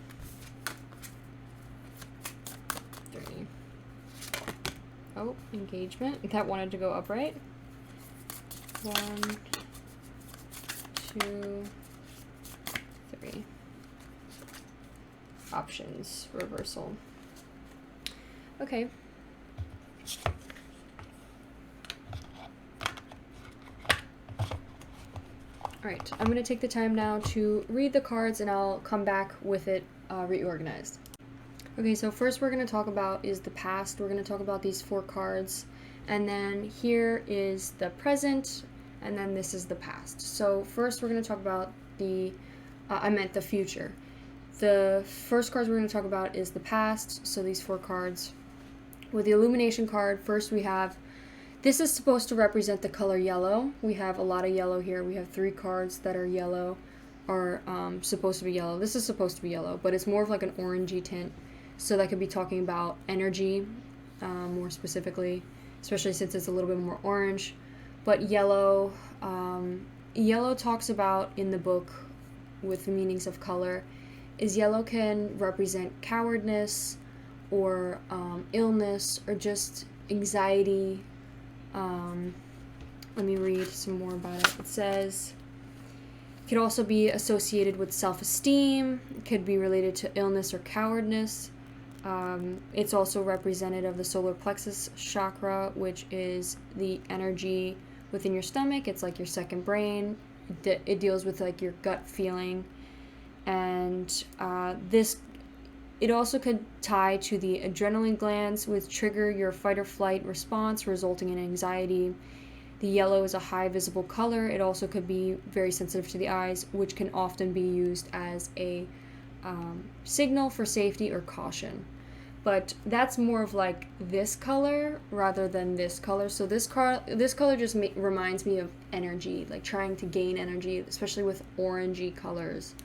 3. Oh, engagement. That wanted to go upright. 1, 2, 3. Options, reversal. Okay. Alright, I'm going to take the time now to read the cards, and I'll come back with it reorganized. Okay, so first we're going to talk about is the past. We're going to talk about these 4 cards, and then here is the present, and then this is the past. So first we're going to talk about the future. The first cards we're going to talk about is the past, so these 4 cards. With the illumination card, first we have, this is supposed to represent the color yellow. We have a lot of yellow here. We have 3 cards that are yellow, or supposed to be yellow. This is supposed to be yellow, but it's more of like an orangey tint, so that could be talking about energy, more specifically, especially since it's a little bit more orange. But yellow, yellow talks about in the book with the meanings of color, is yellow can represent cowardice or illness or just anxiety. Let me read some more about it. It says it could also be associated with self-esteem. It could be related to illness or cowardice. It's also representative of the solar plexus chakra, which is the energy within your stomach. It's like your second brain. It deals with like your gut feeling. And it also could tie to the adrenaline glands, which trigger your fight or flight response, resulting in anxiety. The yellow is a high visible color. It also could be very sensitive to the eyes, which can often be used as a signal for safety or caution. But that's more of like this color rather than this color. So this color just reminds me of energy, like trying to gain energy, especially with orangey colors.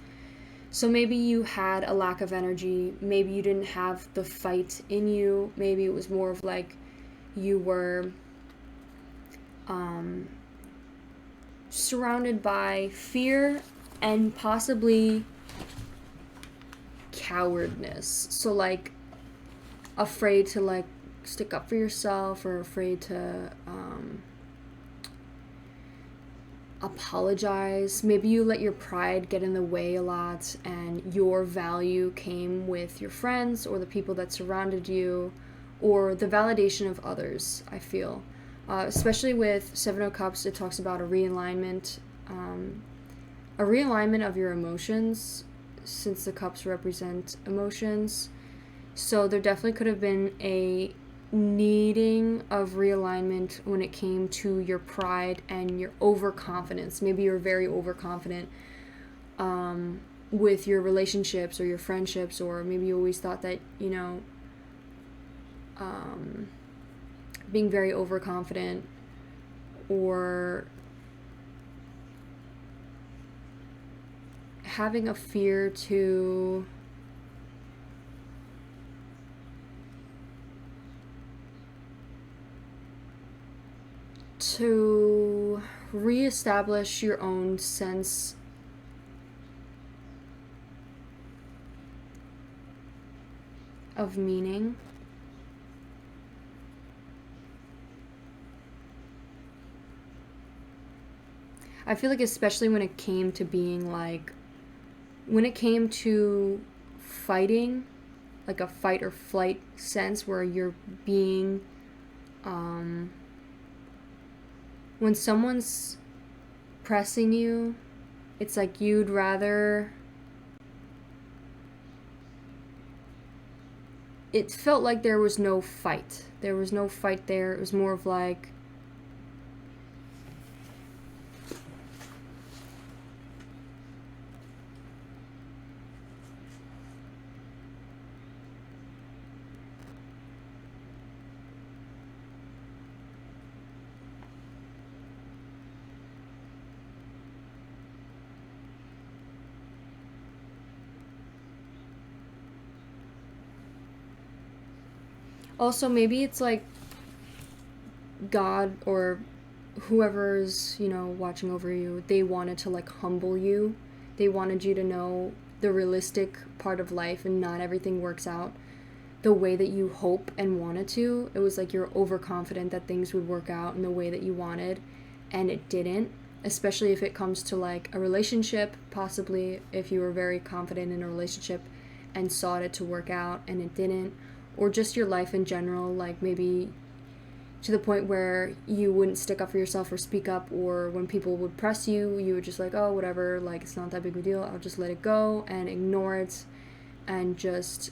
So maybe you had a lack of energy, maybe you didn't have the fight in you, maybe it was more of like you were surrounded by fear and possibly cowardness. So like afraid to like stick up for yourself, or afraid to apologize. Maybe you let your pride get in the way a lot, and your value came with your friends or the people that surrounded you, or the validation of others, I feel. Especially with Seven of Cups, it talks about a realignment of your emotions, since the cups represent emotions. So there definitely could have been a needing of realignment when it came to your pride and your overconfidence. Maybe you're very overconfident with your relationships or your friendships, or maybe you always thought that, you know, being very overconfident, or having a fear to reestablish your own sense of meaning. I feel like especially when it came to being like, when it came to fighting, like a fight or flight sense where you're being, when someone's pressing you, it's like you'd rather, it felt like there was no fight. There was no fight there. It was more of like, also maybe it's like God or whoever's, you know, watching over you, they wanted to like humble you. They wanted you to know the realistic part of life, and not everything works out the way that you hope and wanted to. It was like you're overconfident that things would work out in the way that you wanted, and it didn't. Especially if it comes to like a relationship, possibly if you were very confident in a relationship and sought it to work out and it didn't, or just your life in general, like maybe to the point where you wouldn't stick up for yourself or speak up, or when people would press you, you would just like, oh, whatever, like it's not that big of a deal, I'll just let it go and ignore it and just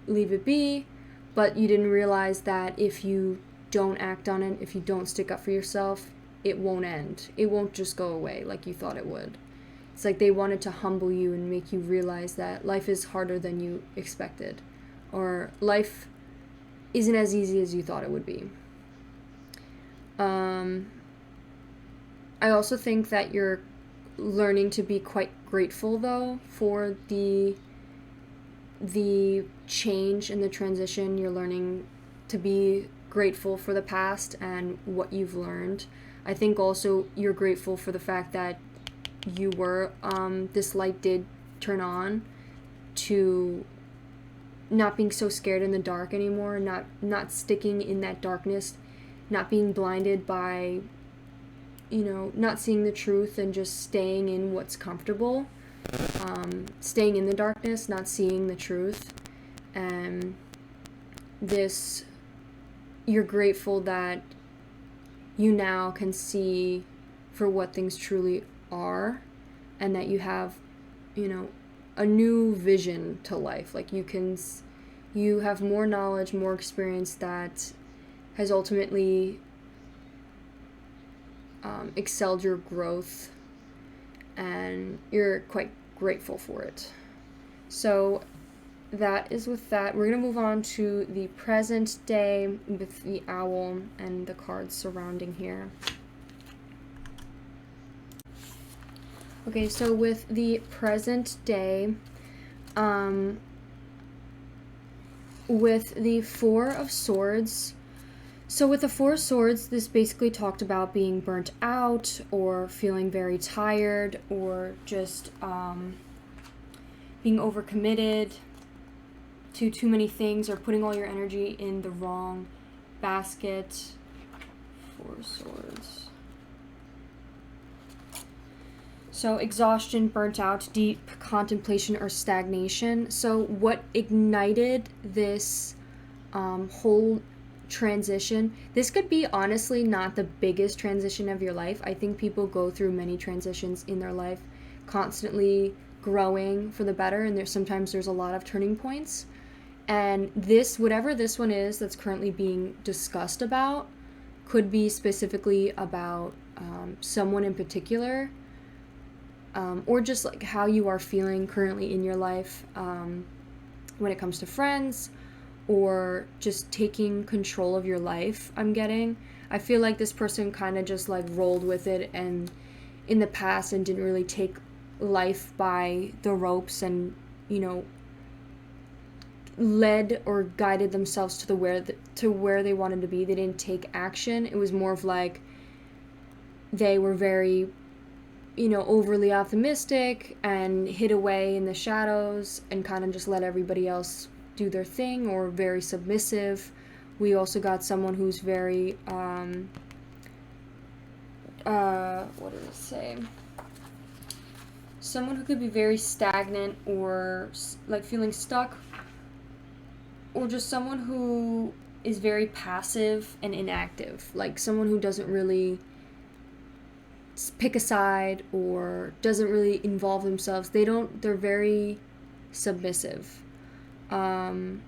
leave it be. But you didn't realize that if you don't act on it, if you don't stick up for yourself, it won't end. It won't just go away like you thought it would. It's like they wanted to humble you and make you realize that life is harder than you expected, or life isn't as easy as you thought it would be. I also think that you're learning to be quite grateful, though, for the change and the transition. You're learning to be grateful for the past and what you've learned. I think also you're grateful for the fact that you were, this light did turn on, to not being so scared in the dark anymore, not sticking in that darkness, not being blinded by, you know, not seeing the truth and just staying in what's comfortable, staying in the darkness, not seeing the truth. And this, you're grateful that you now can see for what things truly are, and that you have, you know, a new vision to life. Like you have more knowledge, more experience that has ultimately excelled your growth, and you're quite grateful for it. So that is with that. We're going to move on to the present day with the owl and the cards surrounding here. Okay, so with the present day, With the Four of Swords, so with the Four of Swords, this basically talked about being burnt out or feeling very tired or just being overcommitted to too many things or putting all your energy in the wrong basket. Four of Swords. So exhaustion, burnt out, deep contemplation, or stagnation. So what ignited this whole transition, this could be honestly not the biggest transition of your life. I think people go through many transitions in their life, constantly growing for the better, and sometimes there's a lot of turning points. And this, whatever this one is that's currently being discussed about, could be specifically about someone in particular, or just like how you are feeling currently in your life when it comes to friends or just taking control of your life. I feel like this person kind of just like rolled with it and in the past and didn't really take life by the ropes and, you know, led or guided themselves to where they wanted to be. They didn't take action. It was more of like they were very, you know, overly optimistic and hid away in the shadows and kind of just let everybody else do their thing, or very submissive. We also got someone who's very what did it say? Someone who could be very stagnant or like feeling stuck, or just someone who is very passive and inactive, like someone who doesn't really pick a side or doesn't really involve themselves. They're very submissive. And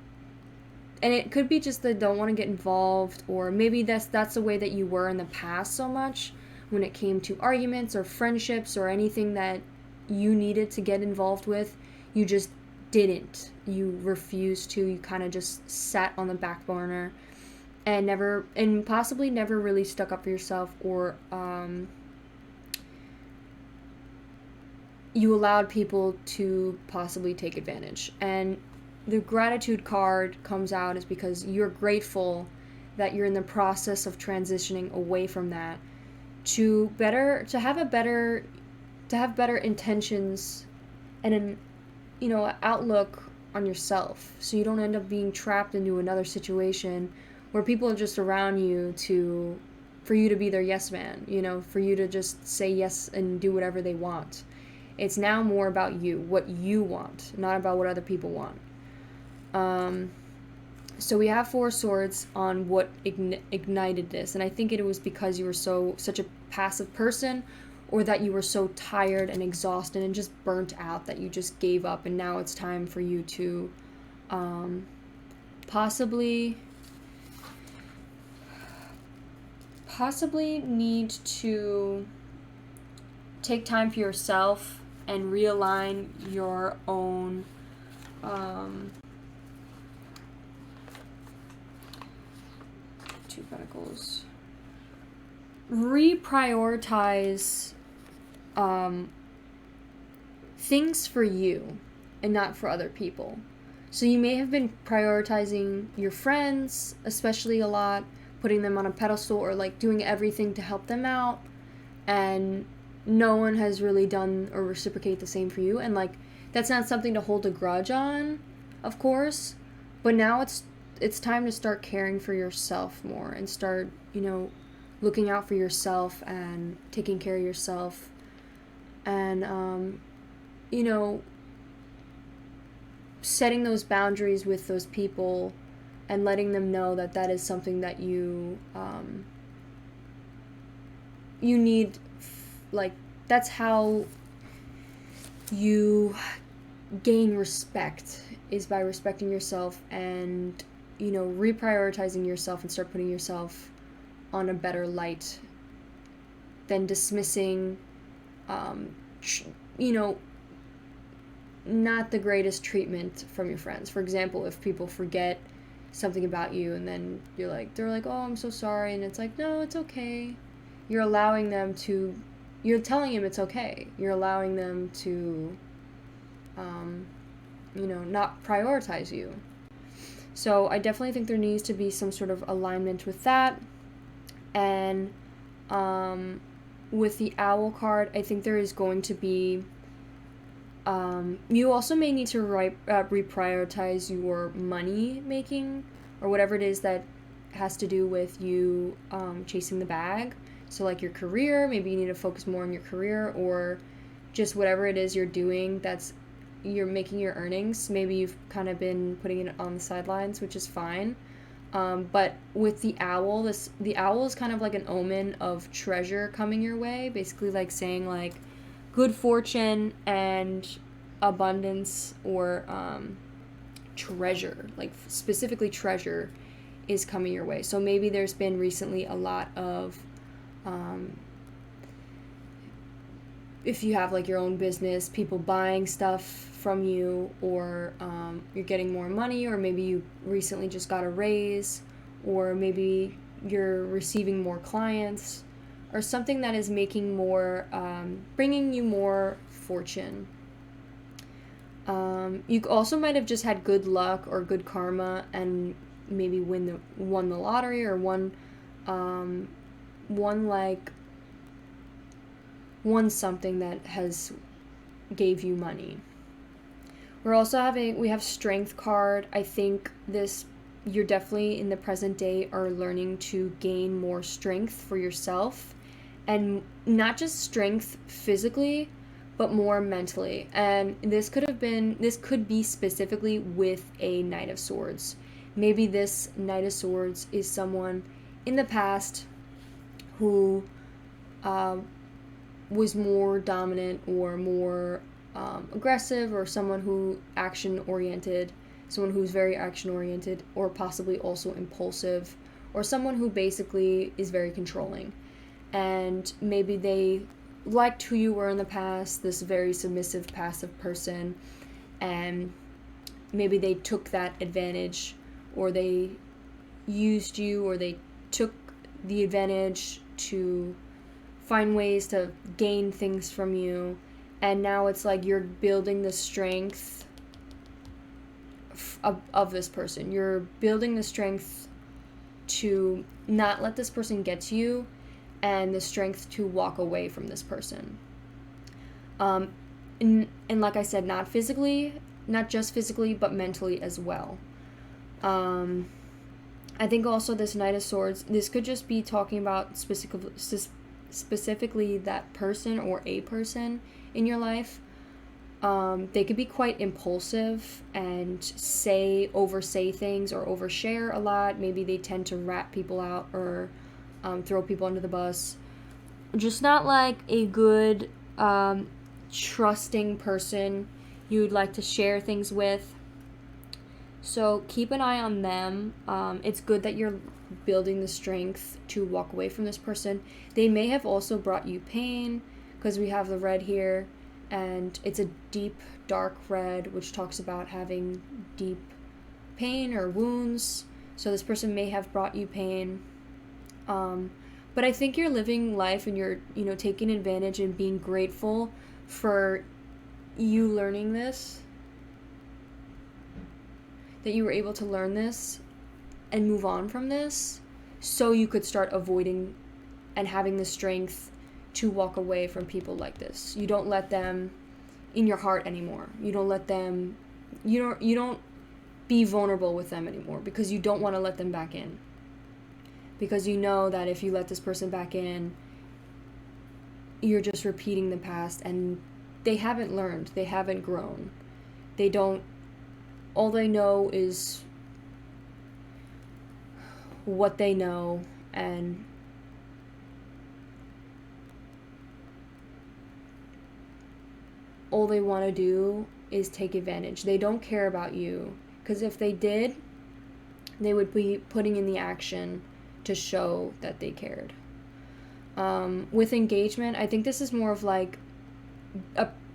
it could be just they don't want to get involved, or maybe that's the way that you were in the past so much when it came to arguments or friendships or anything that you needed to get involved with. You just didn't. You refused to. You kind of just sat on the back burner and possibly never really stuck up for yourself, or you allowed people to possibly take advantage. And the gratitude card comes out is because you're grateful that you're in the process of transitioning away from that to have better intentions and an, you know, outlook on yourself, so you don't end up being trapped into another situation where people are just around you for you to be their yes man, you know, for you to just say yes and do whatever they want. It's now more about you, what you want, not about what other people want. So we have Four Swords on what ignited this, and I think it was because you were such a passive person, or that you were so tired and exhausted and just burnt out that you just gave up, and now it's time for you to possibly need to take time for yourself and realign your own Two Pentacles. Reprioritize things for you and not for other people. So you may have been prioritizing your friends, especially a lot, putting them on a pedestal or like doing everything to help them out, and no one has really done or reciprocate the same for you. And like, that's not something to hold a grudge on, of course, but now it's time to start caring for yourself more and start, you know, looking out for yourself and taking care of yourself, and you know, setting those boundaries with those people and letting them know that that is something that you need. Like, that's how you gain respect, is by respecting yourself and, you know, reprioritizing yourself and start putting yourself on a better light than dismissing, you know, not the greatest treatment from your friends. For example, if people forget something about you and then they're like, oh, I'm so sorry, and it's like, no, it's okay. You're allowing them to, you're telling them it's okay. You're allowing them to not prioritize you. So I definitely think there needs to be some sort of alignment with that. And with the owl card, I think there is going to be, you also may need to reprioritize your money making, or whatever it is that has to do with you chasing the bag. So like your career, maybe you need to focus more on your career, or just whatever it is you're doing that's you're making your earnings. Maybe you've kind of been putting it on the sidelines, which is fine. But with the owl, the owl is kind of like an omen of treasure coming your way, basically like saying like good fortune and abundance, or treasure, like specifically treasure is coming your way. So maybe there's been recently a lot of if you have like your own business, people buying stuff from you, or you're getting more money, or maybe you recently just got a raise, or maybe you're receiving more clients, or something that is making more, bringing you more fortune. You also might have just had good luck or good karma, and maybe won the lottery, or won something that has gave you money. We have strength card. I think you're definitely in the present day are learning to gain more strength for yourself, and not just strength physically, but more mentally. And this could be specifically with a Knight of Swords. Maybe this Knight of Swords is someone in the past who was more dominant, or more aggressive, or someone who's very action oriented, or possibly also impulsive, or someone who basically is very controlling. And maybe they liked who you were in the past, this very submissive, passive person, and maybe they took that advantage, or they used you, or they took the advantage to find ways to gain things from you. And now it's like you're building the strength of this person. You're building the strength to not let this person get to you, and the strength to walk away from this person. And like I said, not just physically, but mentally as well. I think also this Knight of Swords, this could just be talking about specifically that person, or a person in your life. They could be quite impulsive and oversay things, or overshare a lot. Maybe they tend to rat people out, or throw people under the bus. Just not like a good trusting person you'd like to share things with. So keep an eye on them. It's good that you're building the strength to walk away from this person. They may have also brought you pain, because we have the red here, and it's a deep, dark red, which talks about having deep pain or wounds. So this person may have brought you pain. But I think you're living life, and you're, taking advantage and being grateful for you learning this, that you were able to learn this and move on from this, so you could start avoiding and having the strength to walk away from people like this. You don't let them in your heart anymore. You don't let them, you don't be vulnerable with them anymore, because you don't want to let them back in. Because you know that if you let this person back in, you're just repeating the past, and they haven't learned, they haven't grown. All they know is what they know, and all they want to do is take advantage. They don't care about you, because if they did, they would be putting in the action to show that they cared. With engagement, I think this is more of like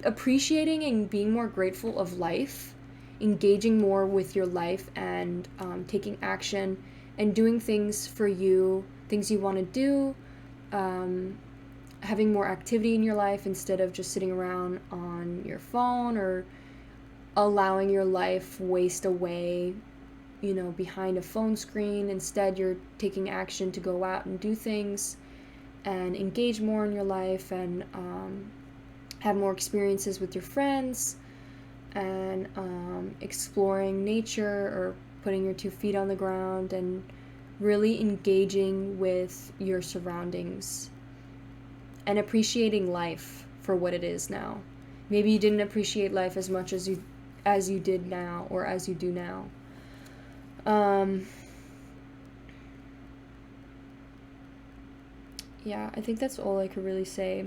appreciating and being more grateful of life, engaging more with your life, and taking action and doing things for you, things you want to do, having more activity in your life instead of just sitting around on your phone, or allowing your life waste away, behind a phone screen. Instead, you're taking action to go out and do things and engage more in your life, and have more experiences with your friends, and exploring nature, or putting your 2 feet on the ground, and really engaging with your surroundings and appreciating life for what it is now. Maybe you didn't appreciate life as much as you did now, or as you do now. Yeah, I think that's all I could really say.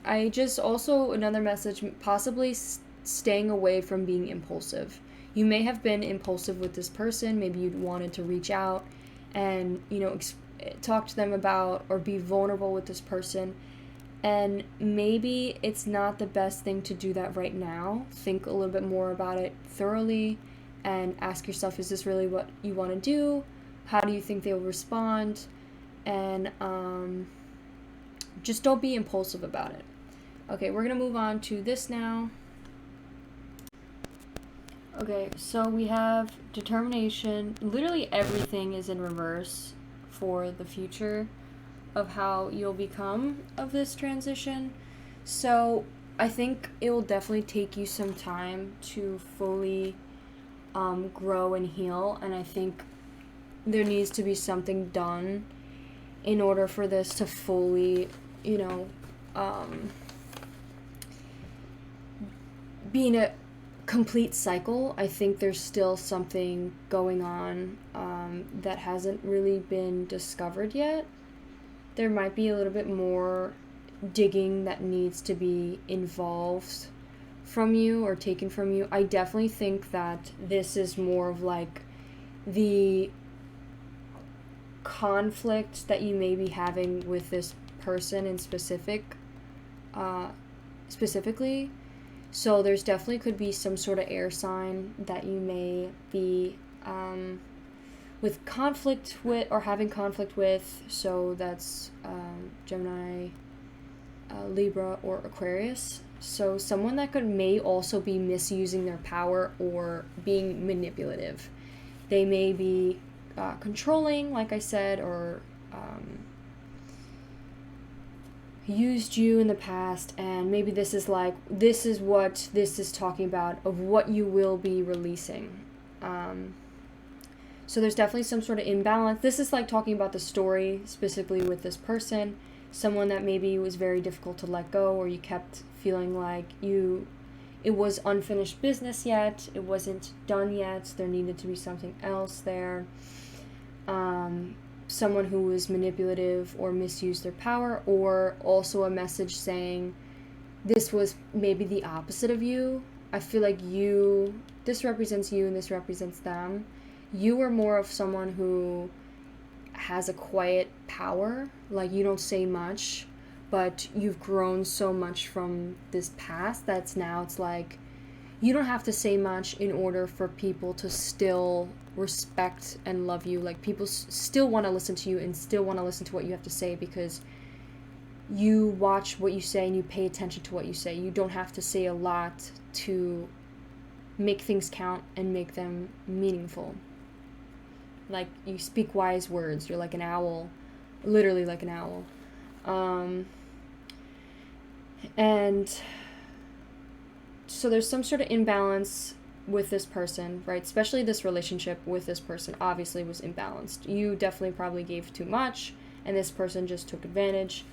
I just also, another message, possibly staying away from being impulsive. You may have been impulsive with this person. Maybe you wanted to reach out and, talk to them about, or be vulnerable with this person. And maybe it's not the best thing to do that right now. Think a little bit more about it thoroughly and ask yourself, is this really what you want to do? How do you think they'll respond? And just don't be impulsive about it. Okay, we're going to move on to this now. Okay, so we have determination. Literally everything is in reverse for the future of how you'll become of this transition. So I think it will definitely take you some time to fully grow and heal, and I think there needs to be something done in order for this to fully, be in a complete cycle. I think there's still something going on that hasn't really been discovered yet. There might be a little bit more digging that needs to be involved from you or taken from you. I definitely think that this is more of like the conflict that you may be having with this person in specifically. So there's definitely could be some sort of air sign that you may be with conflict with, or having conflict with. So that's Gemini, Libra, or Aquarius. So someone that may also be misusing their power or being manipulative. They may be controlling, like I said, or used you in the past, and maybe this is what this is talking about, of what you will be releasing. So there's definitely some sort of imbalance. This is like talking about the story specifically with this person, someone that maybe was very difficult to let go, or you kept feeling like it was unfinished business yet, it wasn't done yet, there needed to be something else there. Someone who was manipulative or misused their power, or also a message saying this was maybe the opposite of you. I feel like this represents you and this represents them. You were more of someone who has a quiet power, like you don't say much, but you've grown so much from this past that's now it's like you don't have to say much in order for people to still respect and love you. Like people still want to listen to you and still want to listen to what you have to say, because you watch what you say and you pay attention to what you say. You don't have to say a lot to make things count and make them meaningful. Like you speak wise words. You're like an owl, literally like an owl. And so there's some sort of imbalance with this person, right? Especially this relationship with this person obviously was imbalanced. You definitely probably gave too much, and this person just took advantage.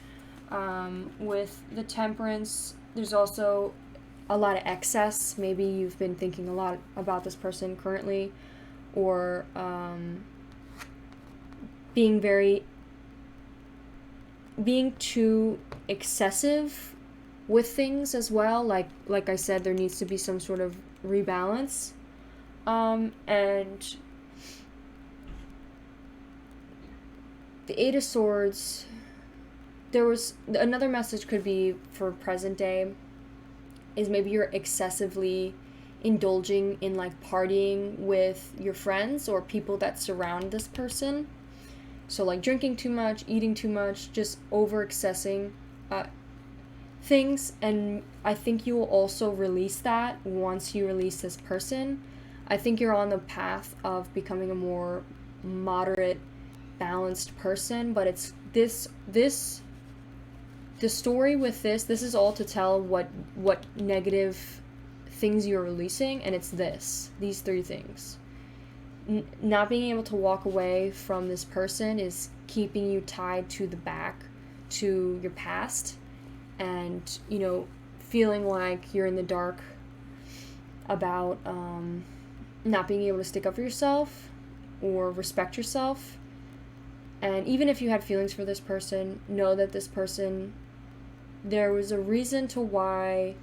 With the Temperance, there's also a lot of excess. Maybe you've been thinking a lot about this person currently, or being too excessive with things as well. Like I said, there needs to be some sort of rebalance. And the Eight of Swords, there was another message could be for present day is maybe you're excessively indulging in like partying with your friends or people that surround this person. So like drinking too much, eating too much, just over excessing, things, and I think you will also release that once you release this person. I think you're on the path of becoming a more moderate, balanced person, but it's the story with this is all to tell what negative things you're releasing, and it's these three things. Not being able to walk away from this person is keeping you tied to the back, to your past, and, you know, feeling like you're in the dark about not being able to stick up for yourself or respect yourself. And even if you had feelings for this person, know that this person, there was a reason to why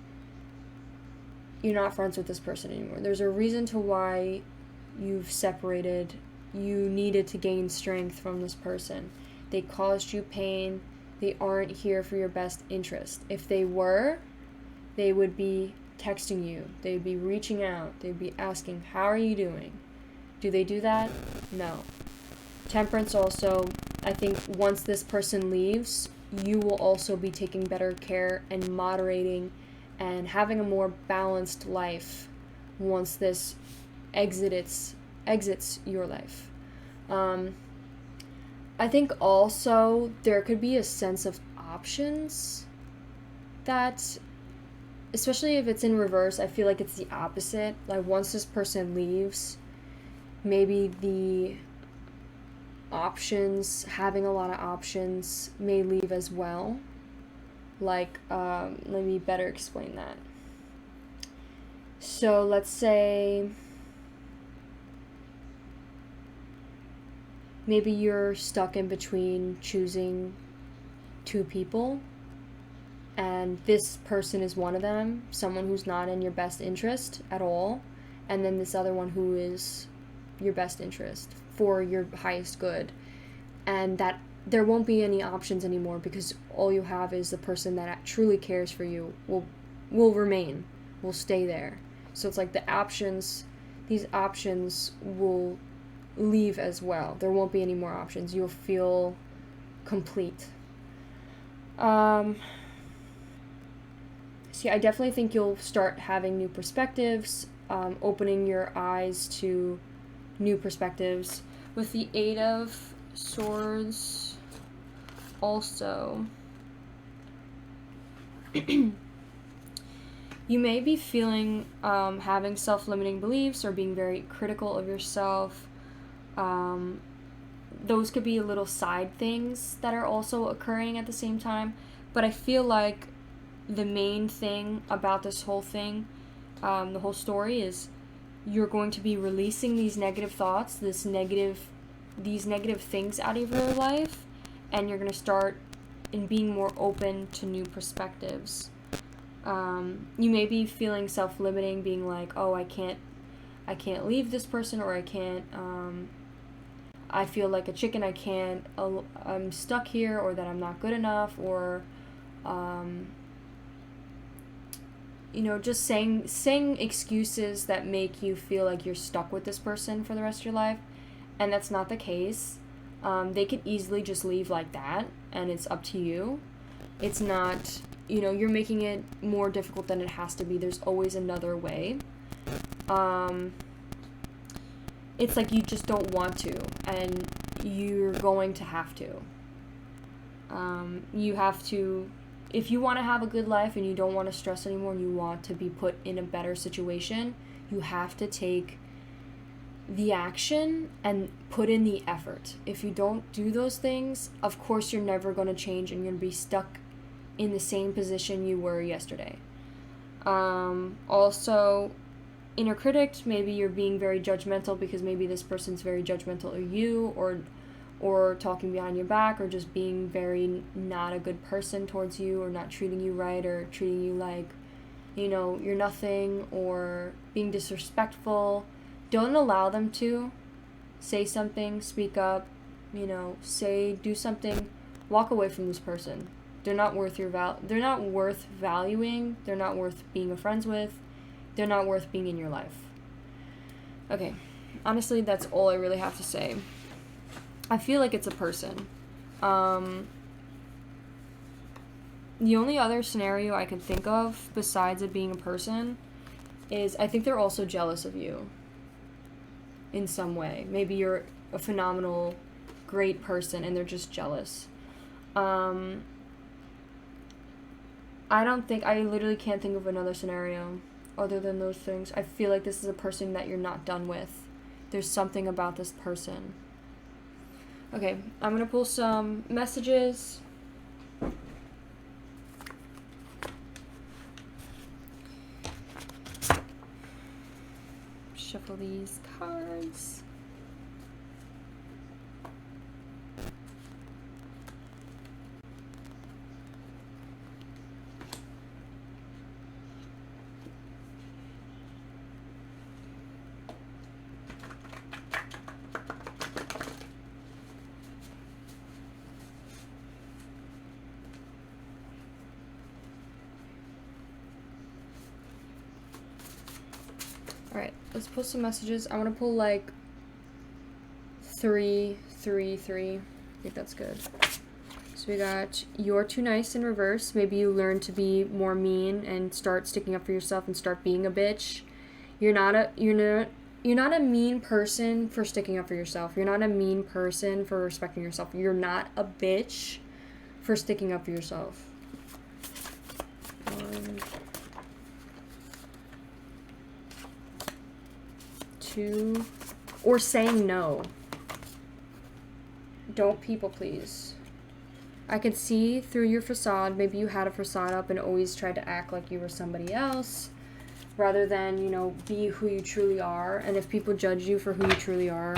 you're not friends with this person anymore. There's a reason to why you've separated. You needed to gain strength from this person. They caused you pain. They aren't here for your best interest. If they were, they would be texting you. They'd be reaching out. They'd be asking, how are you doing? Do they do that? No. Temperance also, I think once this person leaves, you will also be taking better care and moderating and having a more balanced life once this exits your life. I think also there could be a sense of options that, especially if it's in reverse, I feel like it's the opposite. Like once this person leaves, maybe the options, having a lot of options, may leave as well. Like, let me better explain that. So let's say maybe you're stuck in between choosing two people, and this person is one of them, someone who's not in your best interest at all, and then this other one who is your best interest for your highest good, and that there won't be any options anymore because all you have is the person that truly cares for you will remain, will stay there. So it's like these options will leave as well. There won't be any more options. You'll feel complete. See, I definitely think you'll start having new perspectives, opening your eyes to new perspectives. With the Eight of Swords, also, you may be feeling, having self-limiting beliefs or being very critical of yourself. Those could be little side things that are also occurring at the same time. But I feel like the main thing about this whole thing, the whole story, is you're going to be releasing these negative thoughts, these negative things out of your life, and you're going to start in being more open to new perspectives. You may be feeling self-limiting, being like, oh, I can't leave this person, or I feel like a chicken, I'm stuck here, or that I'm not good enough, or just saying excuses that make you feel like you're stuck with this person for the rest of your life, and that's not the case. They could easily just leave like that, and it's up to you. It's not, you're making it more difficult than it has to be. There's always another way. It's like you just don't want to, and you're going to have to. You have to, if you want to have a good life and you don't want to stress anymore and you want to be put in a better situation, you have to take the action and put in the effort. If you don't do those things, of course you're never going to change, and you're going to be stuck in the same position you were yesterday. Also, inner critic, maybe you're being very judgmental because maybe this person's very judgmental of you, or talking behind your back, or just being very not a good person towards you, or not treating you right, or treating you like, you're nothing, or being disrespectful. Don't allow them to. Say something, speak up, do something. Walk away from this person. They're not worth they're not worth valuing. They're not worth being friends with. They're not worth being in your life. Okay, honestly, that's all I really have to say. I feel like it's a person. The only other scenario I could think of, besides it being a person, is I think they're also jealous of you in some way. Maybe you're a phenomenal, great person and they're just jealous. I literally can't think of another scenario other than those things. I feel like this is a person that you're not done with. There's something about this person. Okay, I'm gonna pull some messages. Shuffle these cards. Alright, let's pull some messages. I want to pull like 3, 3, 3. I think that's good. So we got you're too nice in reverse. Maybe you learn to be more mean and start sticking up for yourself and start being a bitch. You're not a mean person for sticking up for yourself. You're not a mean person for respecting yourself. You're not a bitch for sticking up for yourself. 1, 2, or saying no. Don't people please. I can see through your facade. Maybe you had a facade up and always tried to act like you were somebody else rather than, you know, be who you truly are. And if people judge you for who you truly are,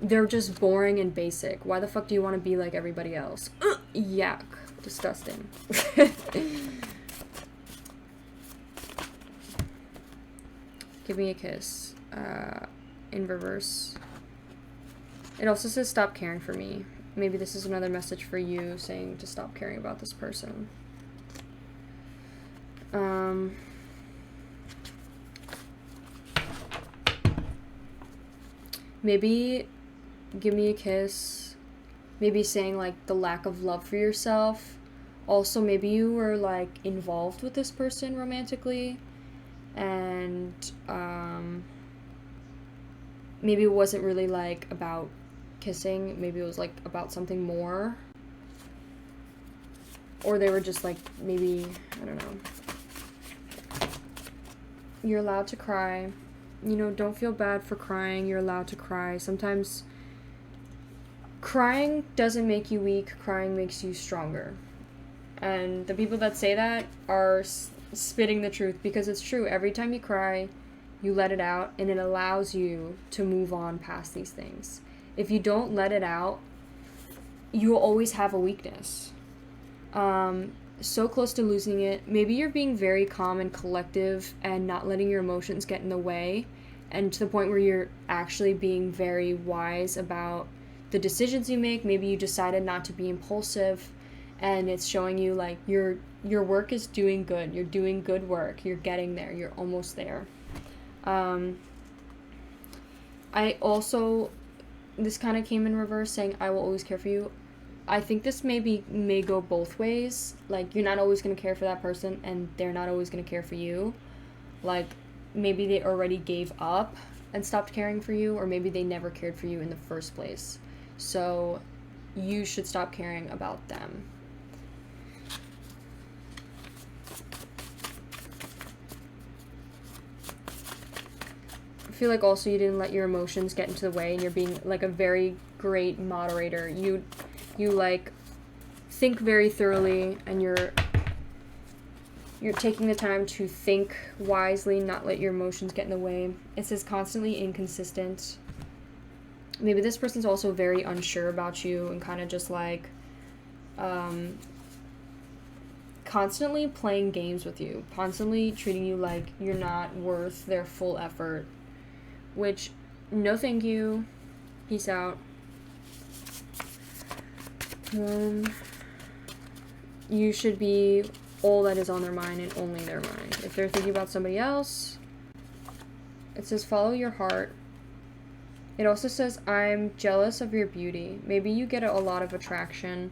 they're just boring and basic. Why the fuck do you want to be like everybody else? Yuck. Disgusting. Give me a kiss. In reverse. It also says stop caring for me. Maybe this is another message for you saying to stop caring about this person. Maybe give me a kiss. Maybe saying like the lack of love for yourself. Also, maybe you were like involved with this person romantically and maybe it wasn't really like about kissing. Maybe it was like about something more. Or they were just like, maybe, I don't know. You're allowed to cry. You know, don't feel bad for crying. You're allowed to cry. Sometimes crying doesn't make you weak. Crying makes you stronger. And the people that say that are spitting the truth because it's true. Every time you cry, you let it out and it allows you to move on past these things. If you don't let it out, you will always have a weakness. So close to losing it. Maybe you're being very calm and collective and not letting your emotions get in the way, and to the point where you're actually being very wise about the decisions you make. Maybe you decided not to be impulsive, and it's showing you like your work is doing good. You're doing good work. You're getting there. You're almost there. This kind of came in reverse, saying I will always care for you. I think this may go both ways. Like, you're not always going to care for that person, and they're not always going to care for you. Like, maybe they already gave up and stopped caring for you, or maybe they never cared for you in the first place. So, you should stop caring about them. I feel like also you didn't let your emotions get into the way, and you're being like a very great moderator. You like think very thoroughly, and you're taking the time to think wisely, not let your emotions get in the way. It says constantly inconsistent. Maybe this person's also very unsure about you and kind of just like constantly playing games with you, constantly treating you like you're not worth their full effort, which, no thank you. Peace out. You should be all that is on their mind and only their mind. If they're thinking about somebody else, it says follow your heart. It also says I'm jealous of your beauty. Maybe you get a lot of attraction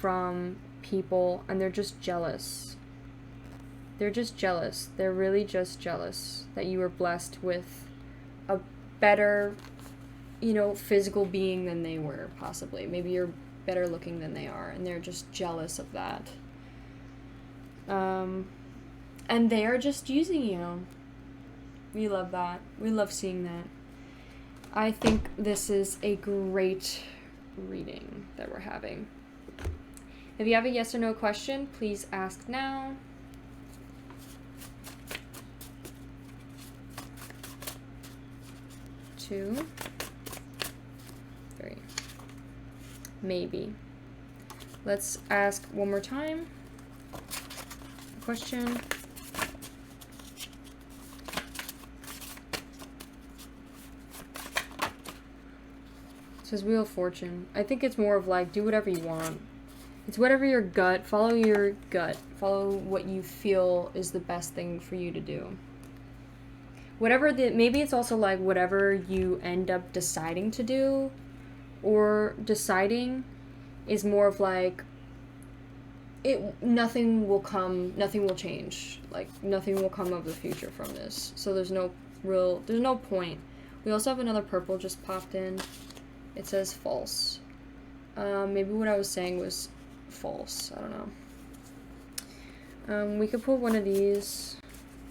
from people, and they're just jealous. They're just jealous. They're really just jealous that you were blessed with a better, you know, physical being than they were, possibly. Maybe you're better looking than they are, and they're just jealous of that. And they are just using you. We love that. We love seeing that. I think this is a great reading that we're having. If you have a yes or no question, please ask now. Two, three, maybe. Let's ask one more time. Question. It says Wheel of Fortune. I think it's more of like, do whatever you want. It's whatever your gut, follow your gut. Follow what you feel is the best thing for you to do. Whatever maybe it's also like whatever you end up deciding to do or deciding is more of like, nothing will change. Like, nothing will come of the future from this. So there's no point. We also have another purple just popped in. It says false. Maybe what I was saying was false. I don't know. We could pull one of these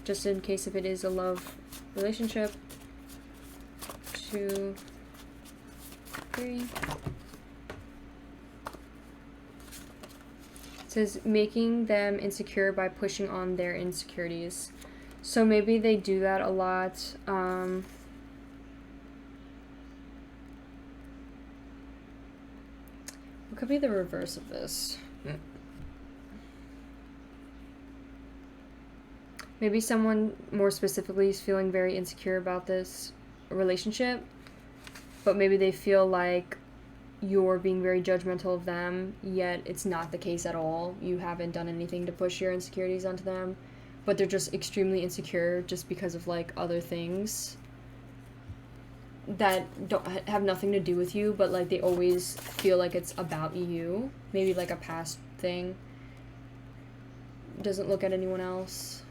just in case if it is a love relationship. 2, 3. It says making them insecure by pushing on their insecurities. So maybe they do that a lot. What could be the reverse of this? Maybe someone more specifically is feeling very insecure about this relationship, but maybe they feel like you're being very judgmental of them, yet it's not the case at all. You haven't done anything to push your insecurities onto them, but they're just extremely insecure just because of like other things that don't have nothing to do with you, but like they always feel like it's about you. Maybe like a past thing. Doesn't look at anyone else.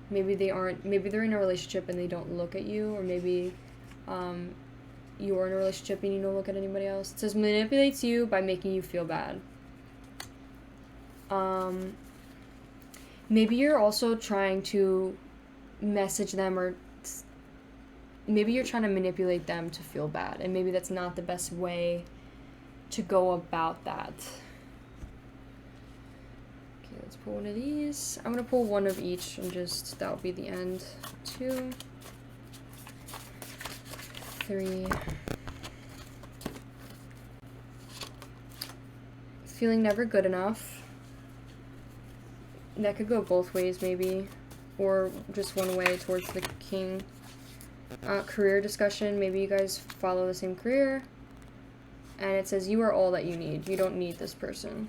Maybe they're in a relationship and they don't look at you, or maybe you're in a relationship and you don't look at anybody else. It says manipulates you by making you feel bad. Maybe you're also trying to message them, or maybe you're trying to manipulate them to feel bad, and maybe that's not the best way to go about that. Okay, let's pull one of these. I'm gonna pull one of each and just, that'll be the end. 2, 3. Feeling never good enough. That could go both ways, maybe, or just one way towards the king. Career discussion. Maybe you guys follow the same career, and it says you are all that you need. You don't need this person.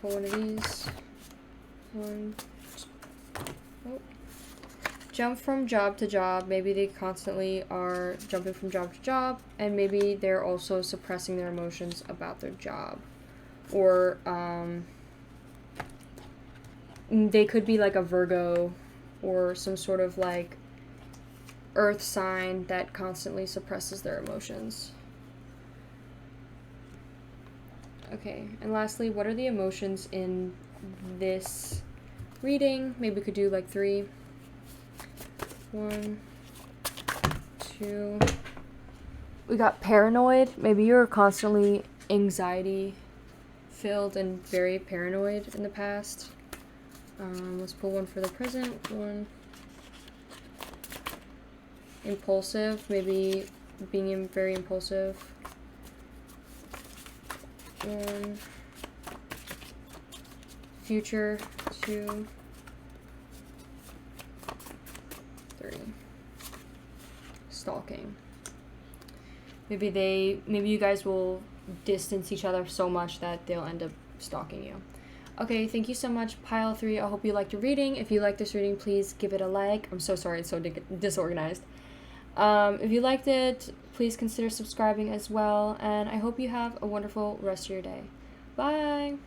Pull one of these. One. Oh. Jump from job to job. Maybe they constantly are jumping from job to job, and maybe they're also suppressing their emotions about their job. Or they could be like a Virgo or some sort of like earth sign that constantly suppresses their emotions. Okay, and lastly, what are the emotions in this reading? Maybe we could do like 3. 1, 2. We got paranoid. Maybe you're constantly anxiety filled and very paranoid in the past. Let's pull one for the present. 1. Impulsive. Maybe being very impulsive. 1. Future. 2. 3. Stalking. Maybe you guys will distance each other so much that they'll end up stalking you. Okay, thank you so much, Pile 3. I hope you liked your reading. If you liked this reading, please give it a like. I'm so sorry, it's so disorganized. If you liked it, please consider subscribing as well. And I hope you have a wonderful rest of your day. Bye!